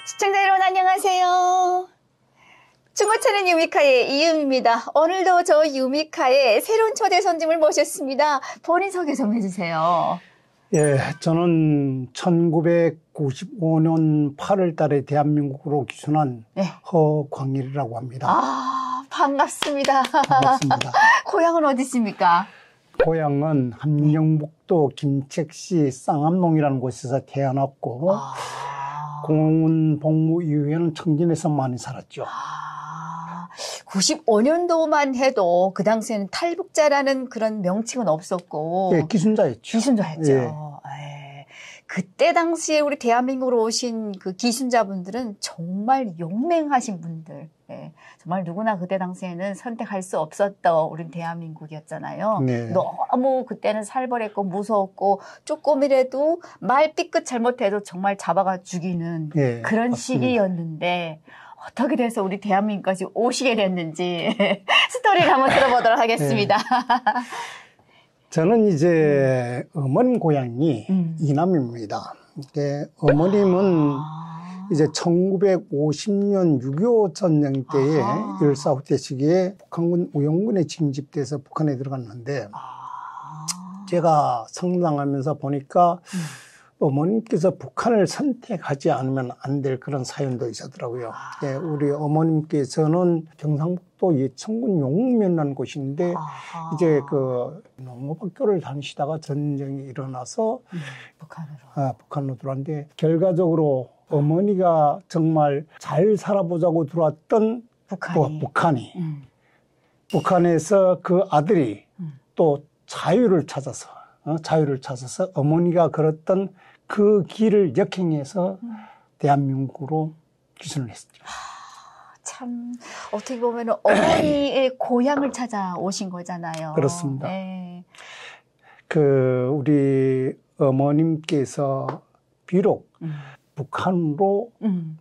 시청자 여러분 안녕하세요. 중고차는 유미카의 이유미입니다. 오늘도 저 유미카의 새로운 초대 손님을 모셨습니다. 본인 소개 좀 해주세요. 예, 저는 1995년 8월 달에 대한민국으로 귀순한 허광일이라고 합니다. 아, 반갑습니다. 반갑습니다. 고향은 어디 있습니까? 고향은 함경북도 김책시 쌍암동이라는 곳에서 태어났고 공군 복무 이후에는 청진에서 많이 살았죠. 95년도만 해도 그 당시에는 탈북자라는 그런 명칭은 없었고 예, 기순자였죠. 기순자였죠. 예. 예. 그때 당시에 우리 대한민국으로 오신 그 기순자분들은 정말 용맹하신 분들. 예. 정말 누구나 그때 당시에는 선택할 수 없었던 우리 대한민국이었잖아요. 네. 너무 그때는 살벌했고 무서웠고 조금이라도 말 삐끗 잘못해도 정말 잡아가 죽이는 예, 그런 맞습니다. 시기였는데 어떻게 돼서 우리 대한민국까지 오시게 됐는지 스토리를 한번 들어보도록 하겠습니다. 저는 이제 어머님 고향이 이남입니다. 어머님은 이제 1950년 6.25 전쟁 때에 일사후퇴 시기에 북한군 우영군에 징집돼서 북한에 들어갔는데 제가 성장하면서 보니까 어머님께서 북한을 선택하지 않으면 안 될 그런 사연도 있었더라고요. 예, 우리 어머님께서는 경상북도 예천군 용면이라는 곳인데 이제 그 농업학교를 다니시다가 전쟁이 일어나서 북한으로 들어왔는데 결과적으로 어머니가 정말 잘 살아보자고 들어왔던 북한이 북한에서 그 아들이 또 자유를 찾아서 어머니가 걸었던 그 길을 역행해서 대한민국으로 귀순을 했죠. 참 어떻게 보면 어머니의 고향을 찾아오신 거잖아요. 그렇습니다. 네. 우리 어머님께서 비록 북한으로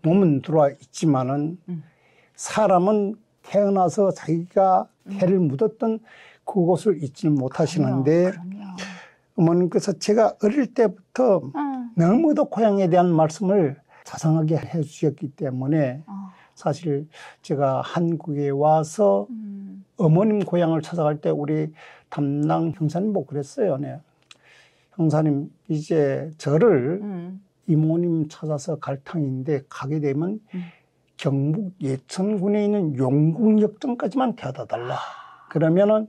몸은 들어와 있지만은 사람은 태어나서 자기가 태를 묻었던 그곳을 잊지는 못하시는데 그럼요. 어머님께서 제가 어릴 때부터 너무도 고향에 대한 말씀을 자상하게 해주셨기 때문에 사실 제가 한국에 와서 어머님 고향을 찾아갈 때 우리 담당 형사님 보고 그랬어요. 네. 형사님 이제 저를 이모님 찾아서 갈 탕인데 가게 되면 경북 예천군에 있는 용궁역점까지만 데려다 달라. 그러면은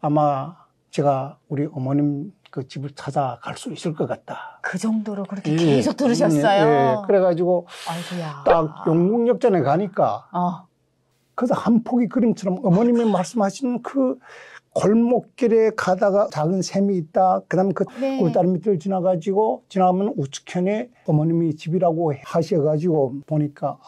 아마 제가 우리 어머님 그 집을 찾아갈 수 있을 것 같다. 그 정도로 그렇게 계속 들으셨어요? 예. 그래가지고 아이고야. 딱 용궁역전에 가니까 그래서 한 폭의 그림처럼 어머님이 말씀하시는 그 골목길에 가다가 작은 샘이 있다. 그다음에 그 꿀다리 밑을 지나가면 우측편에 어머님이 집이라고 하셔가지고 보니까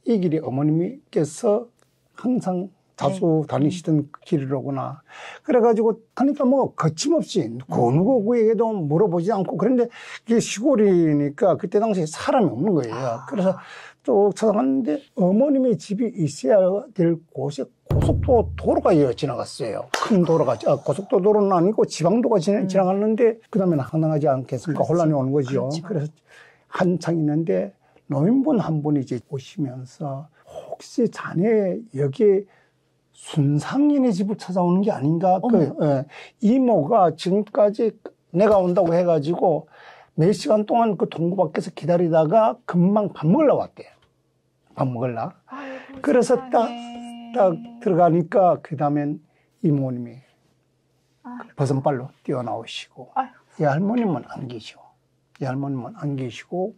이 길이 어머님께서 항상 자주 다니시던 길이로구나. 그래가지고 하니까 뭐 거침없이 그 누구에게도 물어보지 않고 그런데 이게 시골이니까 그때 당시에 사람이 없는 거예요. 그래서 또 찾아갔는데 어머님의 집이 있어야 될 곳에 고속도로 도로가 지나갔어요. 큰 도로가 고속도로는 아니고 지방도가 지나갔는데 그 다음에 황당하지 않겠습니까? 혼란이 오는 거죠. 그래서 한창 있는데 노인분 한 분이 이제 오시면서 혹시 자네 여기에 순상인의 집을 찾아오는 게 아닌가? 이모가 지금까지 내가 온다고 해가지고 몇 시간 동안 그 동구 밖에서 기다리다가 금방 밥 먹으러 왔대요. 밥 먹으러. 그래서 딱 들어가니까 그 다음엔 이모님이 버선발로 뛰어나오시고 이 할머님은 안 계시고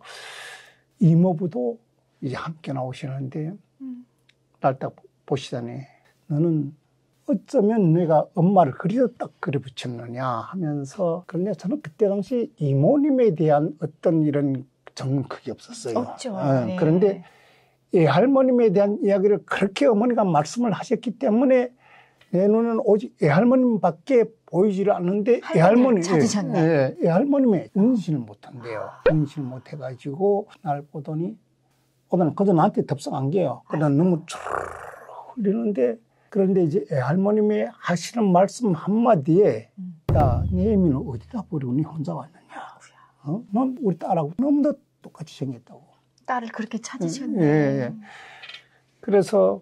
이모부도 이제 함께 나오시는데 날 딱 보시더니 너는 어쩌면 내가 엄마를 딱 그리 붙였느냐 하면서 그런데 저는 그때 당시 이모님에 대한 어떤 이런 정은 크게 없었어요. 없죠. 그런데 이 할머님에 대한 이야기를 그렇게 어머니가 말씀을 하셨기 때문에 내 눈은 오직 이 할머님밖에 보이지를 않는데 이 할머니 찾으셨네. 이 할머님의 인식을 못한대요. 인식을 못해가지고 날 보더니 그저 나한테 덥석 안겨요. 그러다 눈물 쭉 흘리는데 그런데 이제 할머님이 하시는 말씀 한마디에 야, 네 애미는 어디다 버리고 니 혼자 왔느냐. 넌 우리 딸하고 너무나 똑같이 생겼다고. 딸을 그렇게 찾으셨네. 예. 그래서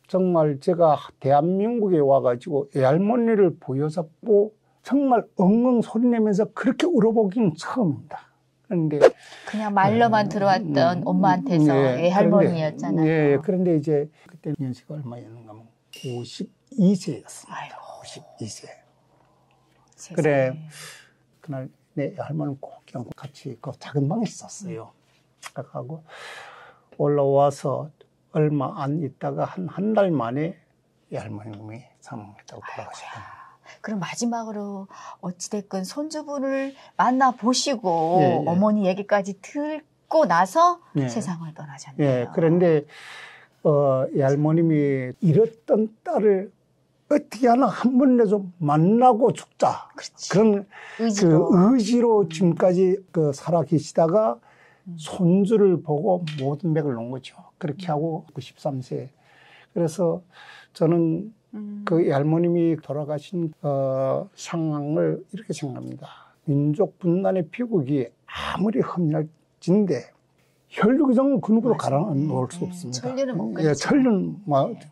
정말 제가 대한민국에 와가지고 애할머니를 보여잡고 정말 엉엉 소리내면서 그렇게 울어보기는 처음입니다. 그런데 그냥 말로만 들어왔던 엄마한테서 애할머니였잖아요. 예, 그런데 이제 그때 연세가 얼마였는가 하면 52세였습니다. 아이고. 52세. 세상에. 그래, 그날 내 할머니는 꼭 같이 그 작은 방에 있었어요. 하고 올라와서 얼마 안 있다가 한 달 만에 이 할머님이 사망했다고 돌아가셨다. 그럼 마지막으로 어찌됐건 손주분을 만나보시고 예. 어머니 얘기까지 듣고 나서 예. 세상을 떠나셨네요. 예, 그런데 이 할머님이 잃었던 딸을 어떻게 하나 한 번이라도 만나고 죽자. 그렇지. 그런 의지로. 그 의지로 지금까지 그 살아 계시다가 손주를 보고 모든 맥을 놓은 거죠. 그렇게 하고 93세. 그래서 저는 그 할머님이 돌아가신 상황을 이렇게 생각합니다. 민족 분단의 비극이 아무리 험렬진데 혈육이정은 그 누구도 갈아놓을 수 없습니다. 천리는 못 끊죠. 예, 천리는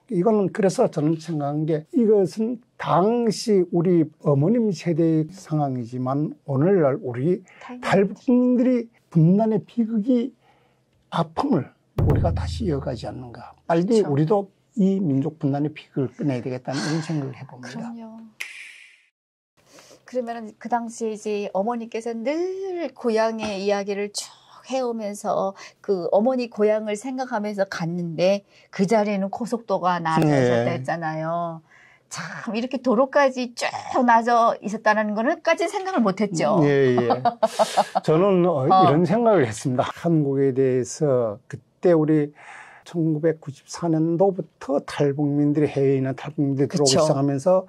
이거는 그래서 저는 생각한 게 이것은 당시 우리 어머님 세대의 상황이지만 오늘날 우리 탈북민들이 분단의 비극이 아픔을 우리가 다시 이어가지 않는가. 빨리 그렇죠. 우리도 이 민족 분단의 비극을 끊어야 되겠다는 이런 생각을 해봅니다. 그럼요. 그러면 그 당시에 이제 어머니께서 늘 고향의 이야기를 쭉 해오면서 그 어머니 고향을 생각하면서 갔는데 그 자리에는 고속도가 나눠졌다 했잖아요. 참 이렇게 도로까지 쭉 나져 있었다는 거는까지 생각을 못했죠. 예. 저는 이런 생각을 했습니다. 한국에 대해서 그때 우리 1994년도부터 탈북민들이 해외에 있는 탈북민들이 들어오기 시작하면서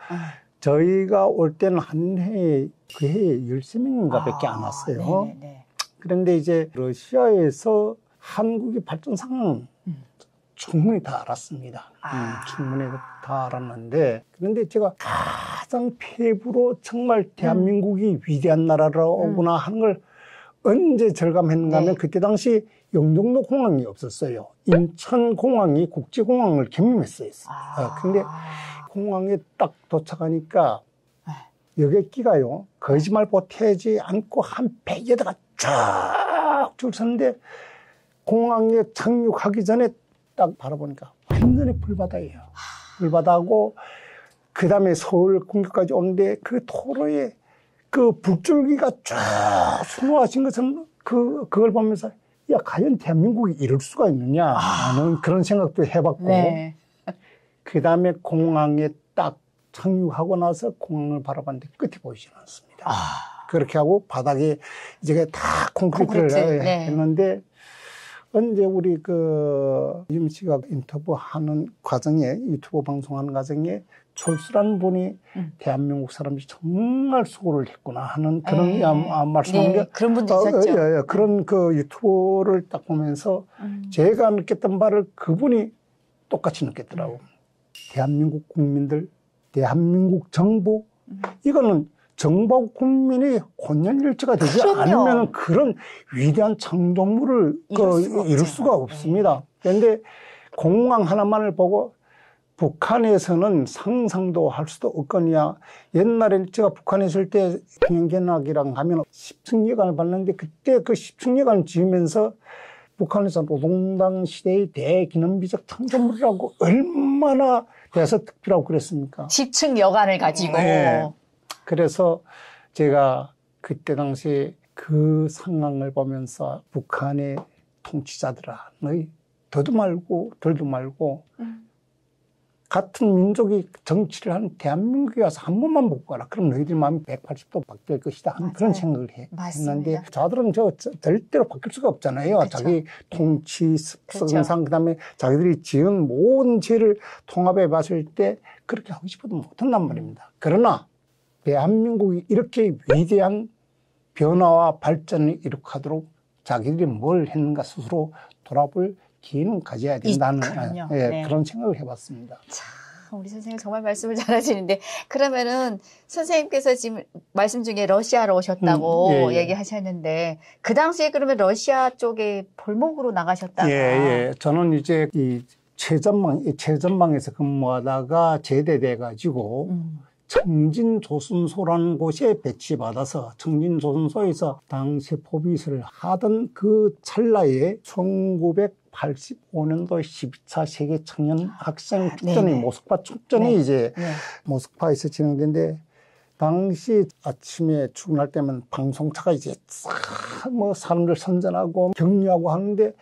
저희가 올 때는 한 해에 그 해에 13명인가 밖에 안 왔어요. 네네네. 그런데 이제 러시아에서 한국의 발전 상황 충분히 다 알았습니다. 충분히 다 알았는데 그런데 제가 가장 폐부로 정말 대한민국이 위대한 나라라구나 하는 걸 언제 절감했는가 하면 그때 당시 영종도 공항이 없었어요. 인천공항이 국제공항을 겸임했어요. 근데 공항에 딱 도착하니까 여객기가요 거짓말 보태지 않고 한 100여대가 쫙 줄 섰는데 공항에 착륙하기 전에 딱 바라보니까 완전히 불바다예요. 불바다고 그 다음에 서울 공격까지 오는데 그 도로에 그 불줄기가 쫙 수놓아진 것은 그걸 보면서 야 과연 대한민국이 이럴 수가 있느냐 하는 그런 생각도 해봤고 네. 그 다음에 공항에 딱 착륙하고 나서 공항을 바라봤는데 끝이 보이지 않습니다. 그렇게 하고 바닥에 이제 다 콘크리트를 했는데 언제 우리 윤 씨가 인터뷰하는 과정에 유튜브 방송하는 과정에 철수라는 분이 대한민국 사람들이 정말 수고를 했구나 하는 그런 말씀하는데 그런 분도 있었죠. 그런 그 유튜브를 딱 보면서 제가 느꼈던 바를 그분이 똑같이 느꼈더라고. 대한민국 국민들, 대한민국 정부 이거는 정부 국민이 혼연일체가 되지 않으면 그런 위대한 창조물을 이룰 수가 없습니다. 그런데 공항 하나만을 보고 북한에서는 상상도 할 수도 없거니와 옛날에 제가 북한에 있을 때 평양견학이랑 하면 10층여관을 봤는데 그때 그 10층여관을 지으면서 북한에서 노동당 시대의 대기념비적 창조물이라고 얼마나 대서특필하고 그랬습니까? 10층 여관을 가지고. 네. 그래서 제가 그때 당시에 그 상황을 보면서 북한의 통치자들아 너희 더도 말고 덜도 말고 같은 민족이 정치를 하는 대한민국에 와서 한 번만 보고 가라. 그럼 너희들 마음이 180도 바뀔 것이다 하는 그런 생각을 했는데 자들은 절대로 바뀔 수가 없잖아요. 그렇죠. 자기 통치 습성상 그다음에 자기들이 지은 모든 죄를 통합해 봤을 때 그렇게 하고 싶어도 못한단 말입니다. 그러나 대한민국이 이렇게 위대한 변화와 발전을 이룩하도록 자기들이 뭘 했는가 스스로 돌아볼 기회는 가져야 된다는 그런 생각을 해봤습니다. 참 우리 선생님 정말 말씀을 잘하시는데 그러면은 선생님께서 지금 말씀 중에 러시아로 오셨다고 예, 예. 얘기하셨는데 그 당시에 그러면 러시아 쪽에 볼목으로 나가셨다가 예. 저는 이제 이 최전방에서 근무하다가 제대돼 가지고 청진조선소라는 곳에 배치받아서 청진조선소에서 당시 포빗을 하던 그 찰나에 1985년도 12차 세계 청년 학생 축전이 모스크바 축전이 이제 모스크바에서 진행된데 당시 아침에 출근할 때면 방송차가 이제 뭐 사람들 선전하고 격려하고 하는데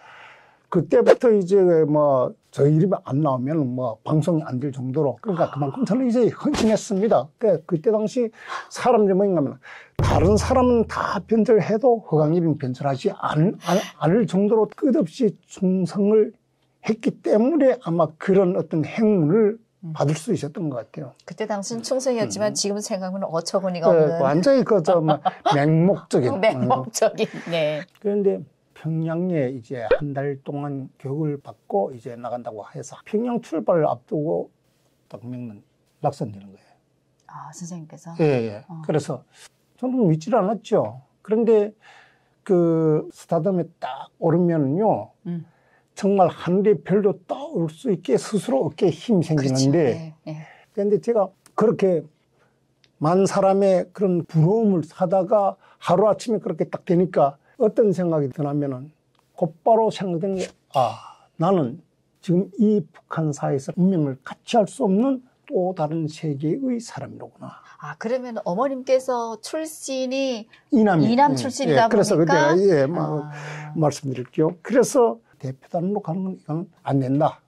그때부터 이제 뭐 저 이름이 안 나오면 뭐 방송이 안 될 정도로 그러니까 그만큼 저는 이제 헌신했습니다. 그때 당시 사람들이 뭐냐면 다른 사람은 다 변절해도 허강일은 변절하지 않을 정도로 끝없이 충성을 했기 때문에 아마 그런 어떤 행운을 받을 수 있었던 것 같아요. 그때 당시는 충성이었지만 지금 생각하면 어처구니가 없는. 완전히 맹목적인. 맹목적인. 네. 그런데 평양에 이제 한 달 동안 교육을 받고 이제 나간다고 해서 평양 출발을 앞두고 당명은 낙선되는 거예요. 아, 선생님께서? 예. 그래서 저는 믿질 않았죠. 그런데 그 스타덤에 딱 오르면요. 정말 하늘의 별도 떠올 수 있게 스스로 어깨에 힘이 생기는데 그런데 제가 그렇게 많은 사람의 그런 부러움을 사다가 하루아침에 그렇게 딱 되니까 어떤 생각이 드냐면은 곧바로 생각된 게 나는 지금 이 북한사에서 운명을 같이 할 수 없는 또 다른 세계의 사람이로구나. 그러면 어머님께서 출신이 이남 출신이다 그래서 보니까 그때가 말씀드릴게요. 그래서 대표단으로 가는 건 이건 안 된다.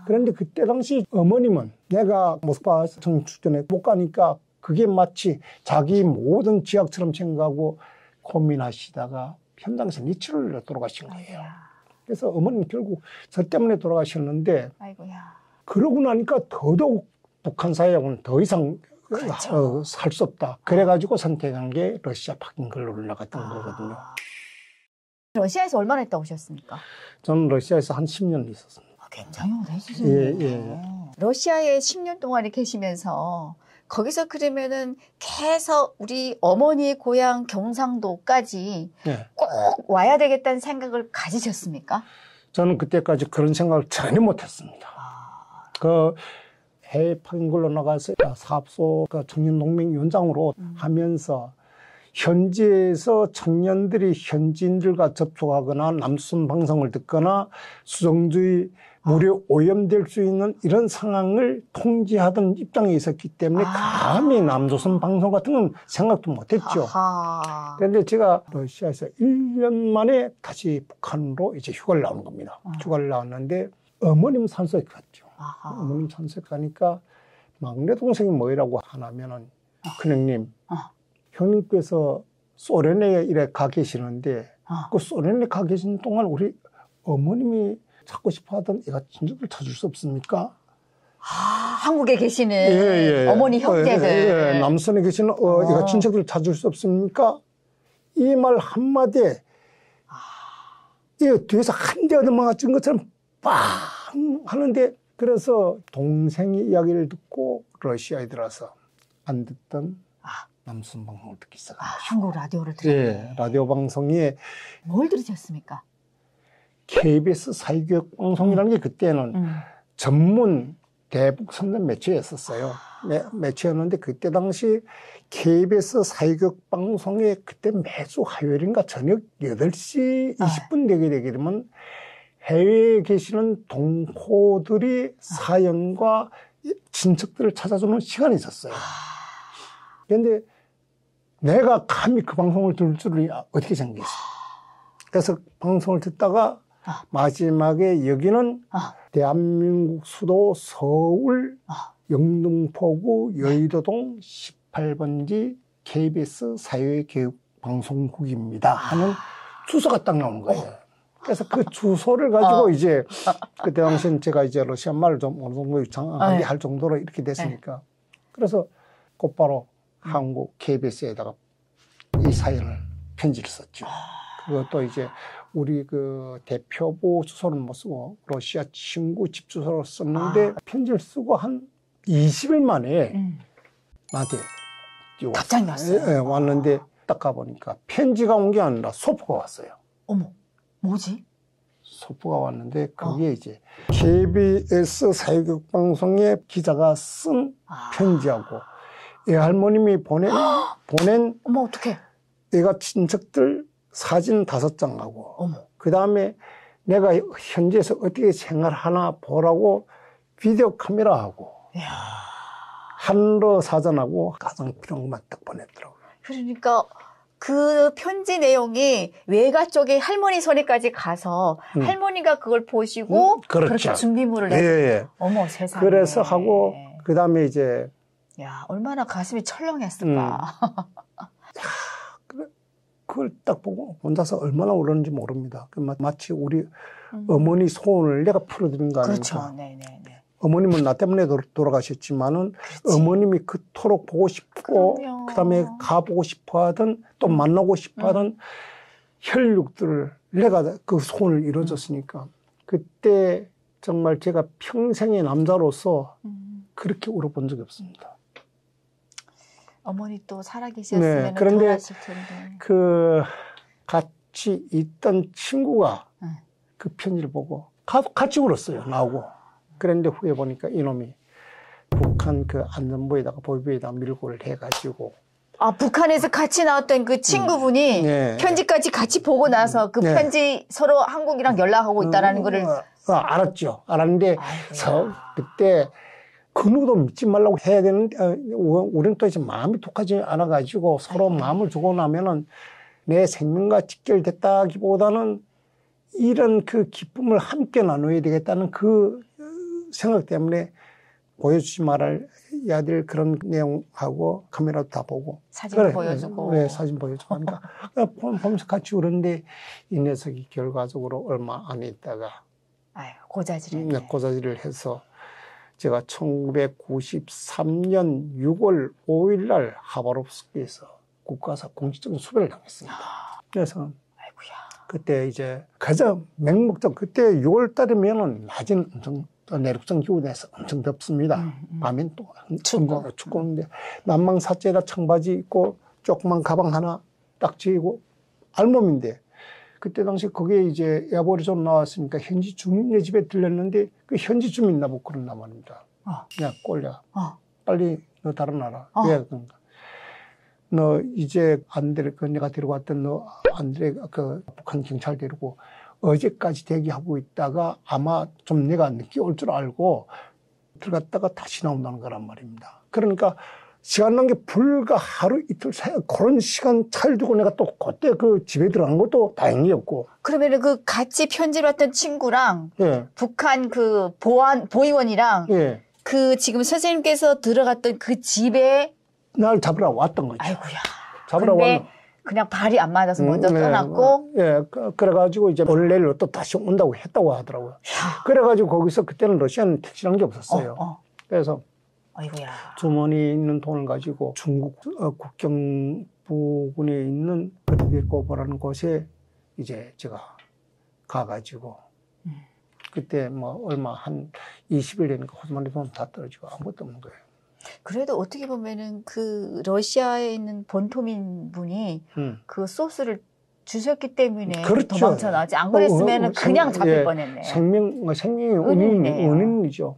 그런데 그때 당시 어머님은 내가 모스크바 청축전에 못 가니까 그게 마치 자기 모든 지약처럼 생각하고 고민하시다가 현장에서 니치를 돌아가신 거예요. 그래서 어머님 결국 저 때문에 돌아가셨는데 그러고 나니까 더더욱 북한 사회하고는 더 이상 살 수 없다. 그래가지고 선택한 게 러시아 파견 근로를 나갔던 거거든요. 러시아에서 얼마나 있다 오셨습니까? 저는 러시아에서 한 10년 있었습니다. 굉장히 오래 있으셨네요. 예. 러시아에 10년 동안 계시면서 거기서 그러면은 계속 우리 어머니의 고향 경상도까지 꼭 와야 되겠다는 생각을 가지셨습니까? 저는 그때까지 그런 생각을 전혀 못했습니다. 그 해외 파견근로 나가서 사업소 청년동맹위원장으로 하면서 현지에서 청년들이 현지인들과 접촉하거나 남수선 방송을 듣거나 수정주의 무료 오염될 수 있는 이런 상황을 통제하던 입장에 있었기 때문에 감히 남조선 방송 같은 건 생각도 못했죠. 그런데 제가 러시아에서 1년 만에 다시 북한으로 이제 휴가를 나오는 겁니다. 휴가를 나왔는데 어머님 산소에 갔죠. 어머님 산소에 가니까 막내 동생이 뭐라고 하냐면은 큰형님, 형님께서 소련에 이래 가 계시는데 그 소련에 가 계신 동안 우리 어머님이 찾고 싶어 하던 애가 친척을 찾을 수 없습니까? 한국에 계시는 어머니 형제들. 남선에 계시는 애가 친척을 찾을 수 없습니까? 이 말 한마디에 이 뒤에서 한 대 얻어맞은 것처럼 빵 하는데 그래서 동생의 이야기를 듣고 러시아에 들어서 안 듣던 남선 방송을 듣기 시작한 거죠. 한국 라디오를 들었네. 라디오 방송에 뭘 들으셨습니까? KBS 사회교육 방송이라는 게 그때는 전문 대북 선전 매체였었어요. 매체였는데 그때 당시 KBS 사회교육 방송에 그때 매주 화요일인가 저녁 8시 20분 되게 되면 해외에 계시는 동포들이 사연과 친척들을 찾아주는 시간이 있었어요. 그런데 내가 감히 그 방송을 들을 줄은 어떻게 생각했어? 그래서 방송을 듣다가 마지막에 여기는 대한민국 수도 서울 영등포구 여의도동 18번지 KBS 사회교육방송국입니다 하는 주소가 딱 나오는 거예요. 그래서 그 주소를 가지고 이제 그때 당시엔 제가 이제 러시아 말을 좀 어느 정도 유창하게 할 정도로 이렇게 됐으니까 그래서 곧바로 한국 KBS에다가 이 사연을 편지를 썼죠. 그것도 이제 우리 그 대표부 주소는 못 쓰고 러시아 친구 집 주소를 썼는데 편지를 쓰고 한 20일 만에 나한테 답장이 왔어요. 예, 왔는데 딱 가보니까 편지가 온 게 아니라 소포가 왔어요. 어머, 뭐지? 소포가 왔는데 그게 이제 KBS 사회교육방송의 기자가 쓴 편지하고 애할머님이 보낸 어머, 어떡해. 애가 친척들 사진 5장하고 어머. 그 다음에 내가 현지에서 어떻게 생활하나 보라고 비디오 카메라하고 한러 사전하고 가장 필요한 것만 딱 보냈더라고요. 그러니까 그 편지 내용이 외가 쪽에 할머니 손에까지 가서 할머니가 그걸 보시고 그렇죠. 그렇게 준비물을 예, 예. 어머 세상에. 그래서 하고 그 다음에 이제 야 얼마나 가슴이 철렁했을까. 그걸 딱 보고 혼자서 얼마나 울었는지 모릅니다. 마치 우리 어머니 소원을 내가 풀어드린 거 아닙니까? 그렇죠. 네네네. 어머님은 나 때문에 돌아가셨지만은 어머님이 그토록 보고 싶고 그럼요. 그다음에 가보고 싶어하던 또 만나고 싶어하던 혈육들을 내가 그 소원을 이뤄줬으니까 그때 정말 제가 평생의 남자로서 그렇게 울어본 적이 없습니다. 어머니 또 살아계셨으면 네, 그런데 돌아가실 텐데. 그 같이 있던 친구가 그 편지를 보고 같이 울었어요. 나오고. 그런데 후에 보니까 이놈이 북한 그 안전부에다가 보위부에다가 밀고를 해가지고. 아, 북한에서 같이 나왔던 그 친구분이 네. 편지까지 같이 보고 나서 그 네. 편지 서로 한국이랑 연락하고 있다라는 거를. 알았죠. 알았는데 그때 그 누구도 믿지 말라고 해야 되는데 우리는 또 이제 마음이 독하지 않아가지고 서로 마음을 주고 나면은 내 생명과 직결됐다기보다는 이런 그 기쁨을 함께 나눠야 되겠다는 그 생각 때문에 보여주지 말아야 될 그런 내용하고 카메라도 다 보고 사진도 그래, 보여주고 네, 사진 보여주고 하니까 보면서 같이 울었는데 이 녀석이 결과적으로 얼마 안 있다가 고자질을 해서 제가 1993년 6월 5일 날 하바롭스크에서 국가사 공식적인 수배를 당했습니다. 그래서 그때 이제 가장 맹목적 그때 6월 달이면은 낮에는 엄청 내륙성 기후에서 엄청 덥습니다. 밤엔 또 춥고 난방사태에다 청바지 입고 조그만 가방 하나 딱 쥐고 알몸인데 그때 당시 거기에 이제 에어버리 좀 나왔으니까 현지 주민의 집에 들렸는데 그 현지 주민 나보고 그런단 말입니다. 야 꼴야 빨리 너 다른 나라 왜 그런가? 너 이제 안드레 그 내가 데려왔던 너 안드레 그 북한 경찰 데리고 어제까지 대기하고 있다가 아마 좀 내가 늦게 올 줄 알고 들어갔다가 다시 나온다는 거란 말입니다. 그러니까 시간 난 게 불과 하루 이틀 사이 그런 시간 차를 두고 내가 또 그때 그 집에 들어간 것도 다행이었고. 그러면은 그 같이 편지를 왔던 친구랑 북한 그 보위원이랑 그 지금 선생님께서 들어갔던 그 집에 날 잡으러 왔던 거죠. 아이고야. 잡으러 근데 그냥 발이 안 맞아서 먼저 떠났고. 그래가지고 이제 오늘 내일로 또 다시 온다고 했다고 하더라고요. 그래가지고 거기서 그때는 러시아는 택시라는 게 없었어요. 그래서 아이고야. 주머니에 있는 돈을 가지고 중국 국경 부근에 있는 그드베코버라는 곳에 이제 제가 가가지고 그때 뭐 얼마 한 20일 되니까 호주머니 돈 다 떨어지고 아무것도 없는 거예요. 그래도 어떻게 보면은 그 러시아에 있는 본토민 분이 그 소스를 주셨기 때문에 그렇죠. 도망쳐 나왔지. 안 그랬으면은 그냥 잡힐 뻔했네. 생명의 은인이죠.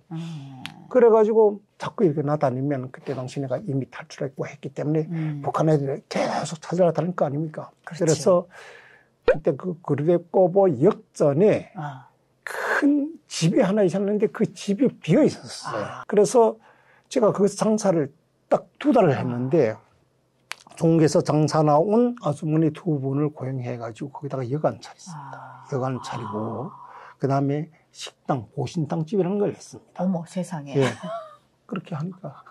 그래가지고 자꾸 이렇게 나다니면 그때 당시 내가 이미 탈출했고 했기 때문에 북한 애들이 계속 찾아다닐 거 아닙니까? 그렇지. 그래서 그때 그 그르베코보 역전에 큰 집이 하나 있었는데 그 집이 비어 있었어요. 그래서 제가 거기서 장사를 딱 2달을 했는데 중국에서 장사 나온 아주머니 2분을 고용해가지고 거기다가 여관 차렸습니다. 여관 차리고 그 다음에 식당, 보신탕집이라는 걸 했습니다. 어머 세상에. 그렇게 하니까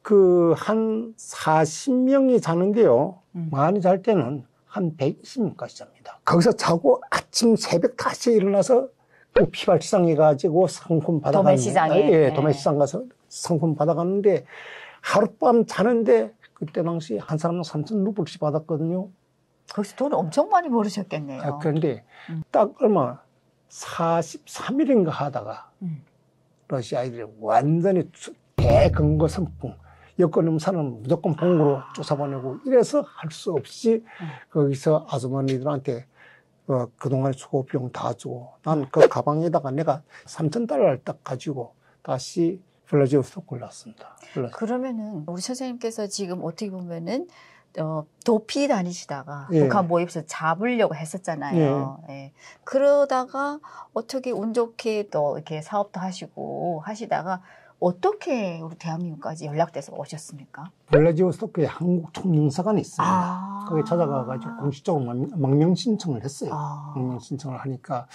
그 한 40명이 자는데요. 많이 잘 때는 한 120명까지 잡니다. 거기서 자고 아침 새벽 5시에 일어나서 그 피발시장에 가지고 상품 받아가는 도매시장에. 도매시장 가서 상품 받아가는데 하룻밤 자는데 그때 당시 한 사람 3,000루블씩 받았거든요. 거기서 돈 엄청 많이 벌으셨겠네요. 그런데 딱 얼마 43일인가 하다가 러시아인들이 완전히 대근거 선풍, 여권 음사는 무조건 봉으로 쫓아보내고 이래서 할 수 없이 거기서 아주머니들한테 그동안 수고 비용 다 주고 난 그 가방에다가 내가 $3,000를 딱 가지고 다시 블라디보스토크를 갔습니다. 그러면은 우리 선생님께서 지금 어떻게 보면은 도피 다니시다가 예. 북한 모입해서 잡으려고 했었잖아요. 예. 예. 그러다가 어떻게 운 좋게 또 이렇게 사업도 하시고 하시다가 어떻게 우리 대한민국까지 연락돼서 오셨습니까? 블라디보스토크에 한국 총영사관이 있습니다. 거기 찾아가가지고 공식적으로 망명 신청을 했어요. 망명 신청을 하니까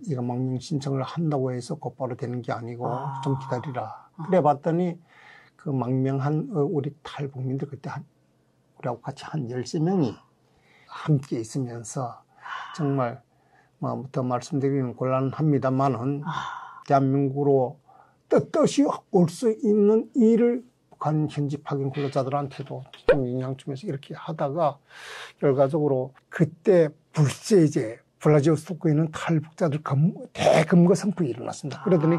이거 망명 신청을 한다고 해서 곧바로 되는 게 아니고 좀 기다리라. 그래 봤더니 그 망명한 우리 탈북민들 그때 우리하고 같이 한 13명이 함께 있으면서 정말 더 말씀드리기는 곤란합니다만은 대한민국으로 떳떳이 올 수 있는 일을 북한 현지 파견 근로자들한테도 좀 영향 주면서 이렇게 하다가 결과적으로 그때 불새 이제 블라디보스토크에는 탈북자들 대검거 선풍이 일어났습니다. 그러더니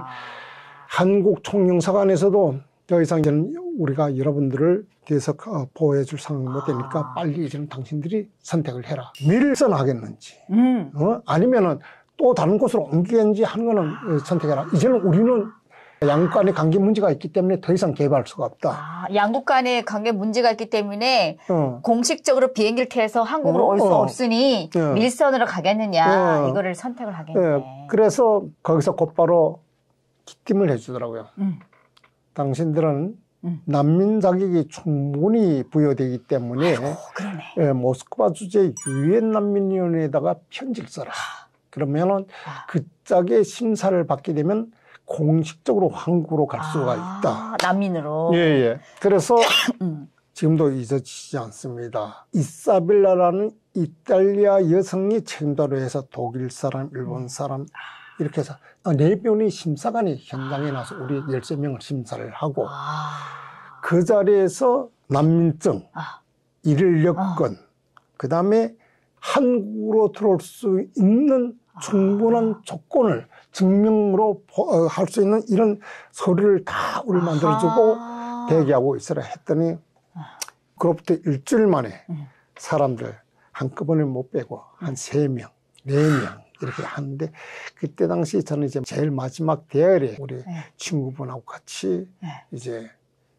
한국 총영사관에서도 더 이상 이제는 우리가 여러분들을 대해서 보호해 줄 상황이 못 되니까 빨리 이제는 당신들이 선택을 해라. 밀선 하겠는지 아니면은 또 다른 곳으로 옮기겠는지 하는 거는 선택해라. 이제는 우리는 양국 간의 관계 문제가 있기 때문에 더 이상 개발할 수가 없다. 양국 간의 관계 문제가 있기 때문에 공식적으로 비행기를 타서 한국으로 올 수 없으니 밀선으로 가겠느냐 이거를 선택을 하겠네. 그래서 거기서 곧바로 기팀을 해주더라고요. 당신들은 난민 자격이 충분히 부여되기 때문에 모스크바 주재 유엔 난민위원회에다가 편지를 써라. 그러면은 그 짝의 심사를 받게 되면 공식적으로 한국으로 갈 수가 있다. 난민으로. 예. 그래서 지금도 잊어지지 않습니다. 이사벨라라는 이탈리아 여성이 책임자로 해서 독일 사람, 일본 사람 이렇게 해서 4명의 심사관이 현장에 나서 우리 13명을 심사를 하고 그 자리에서 난민증, 일일 여건, 그 다음에 한국으로 들어올 수 있는 충분한 조건을 증명으로 할 수 있는 이런 서류를 다 우리 만들어주고 대기하고 있으라 했더니 그로부터 일주일 만에 사람들 한꺼번에 못 빼고 한 3명, 4명 이렇게 하는데 그때 당시 저는 이제 제일 마지막 대열에 우리 친구분하고 같이 이제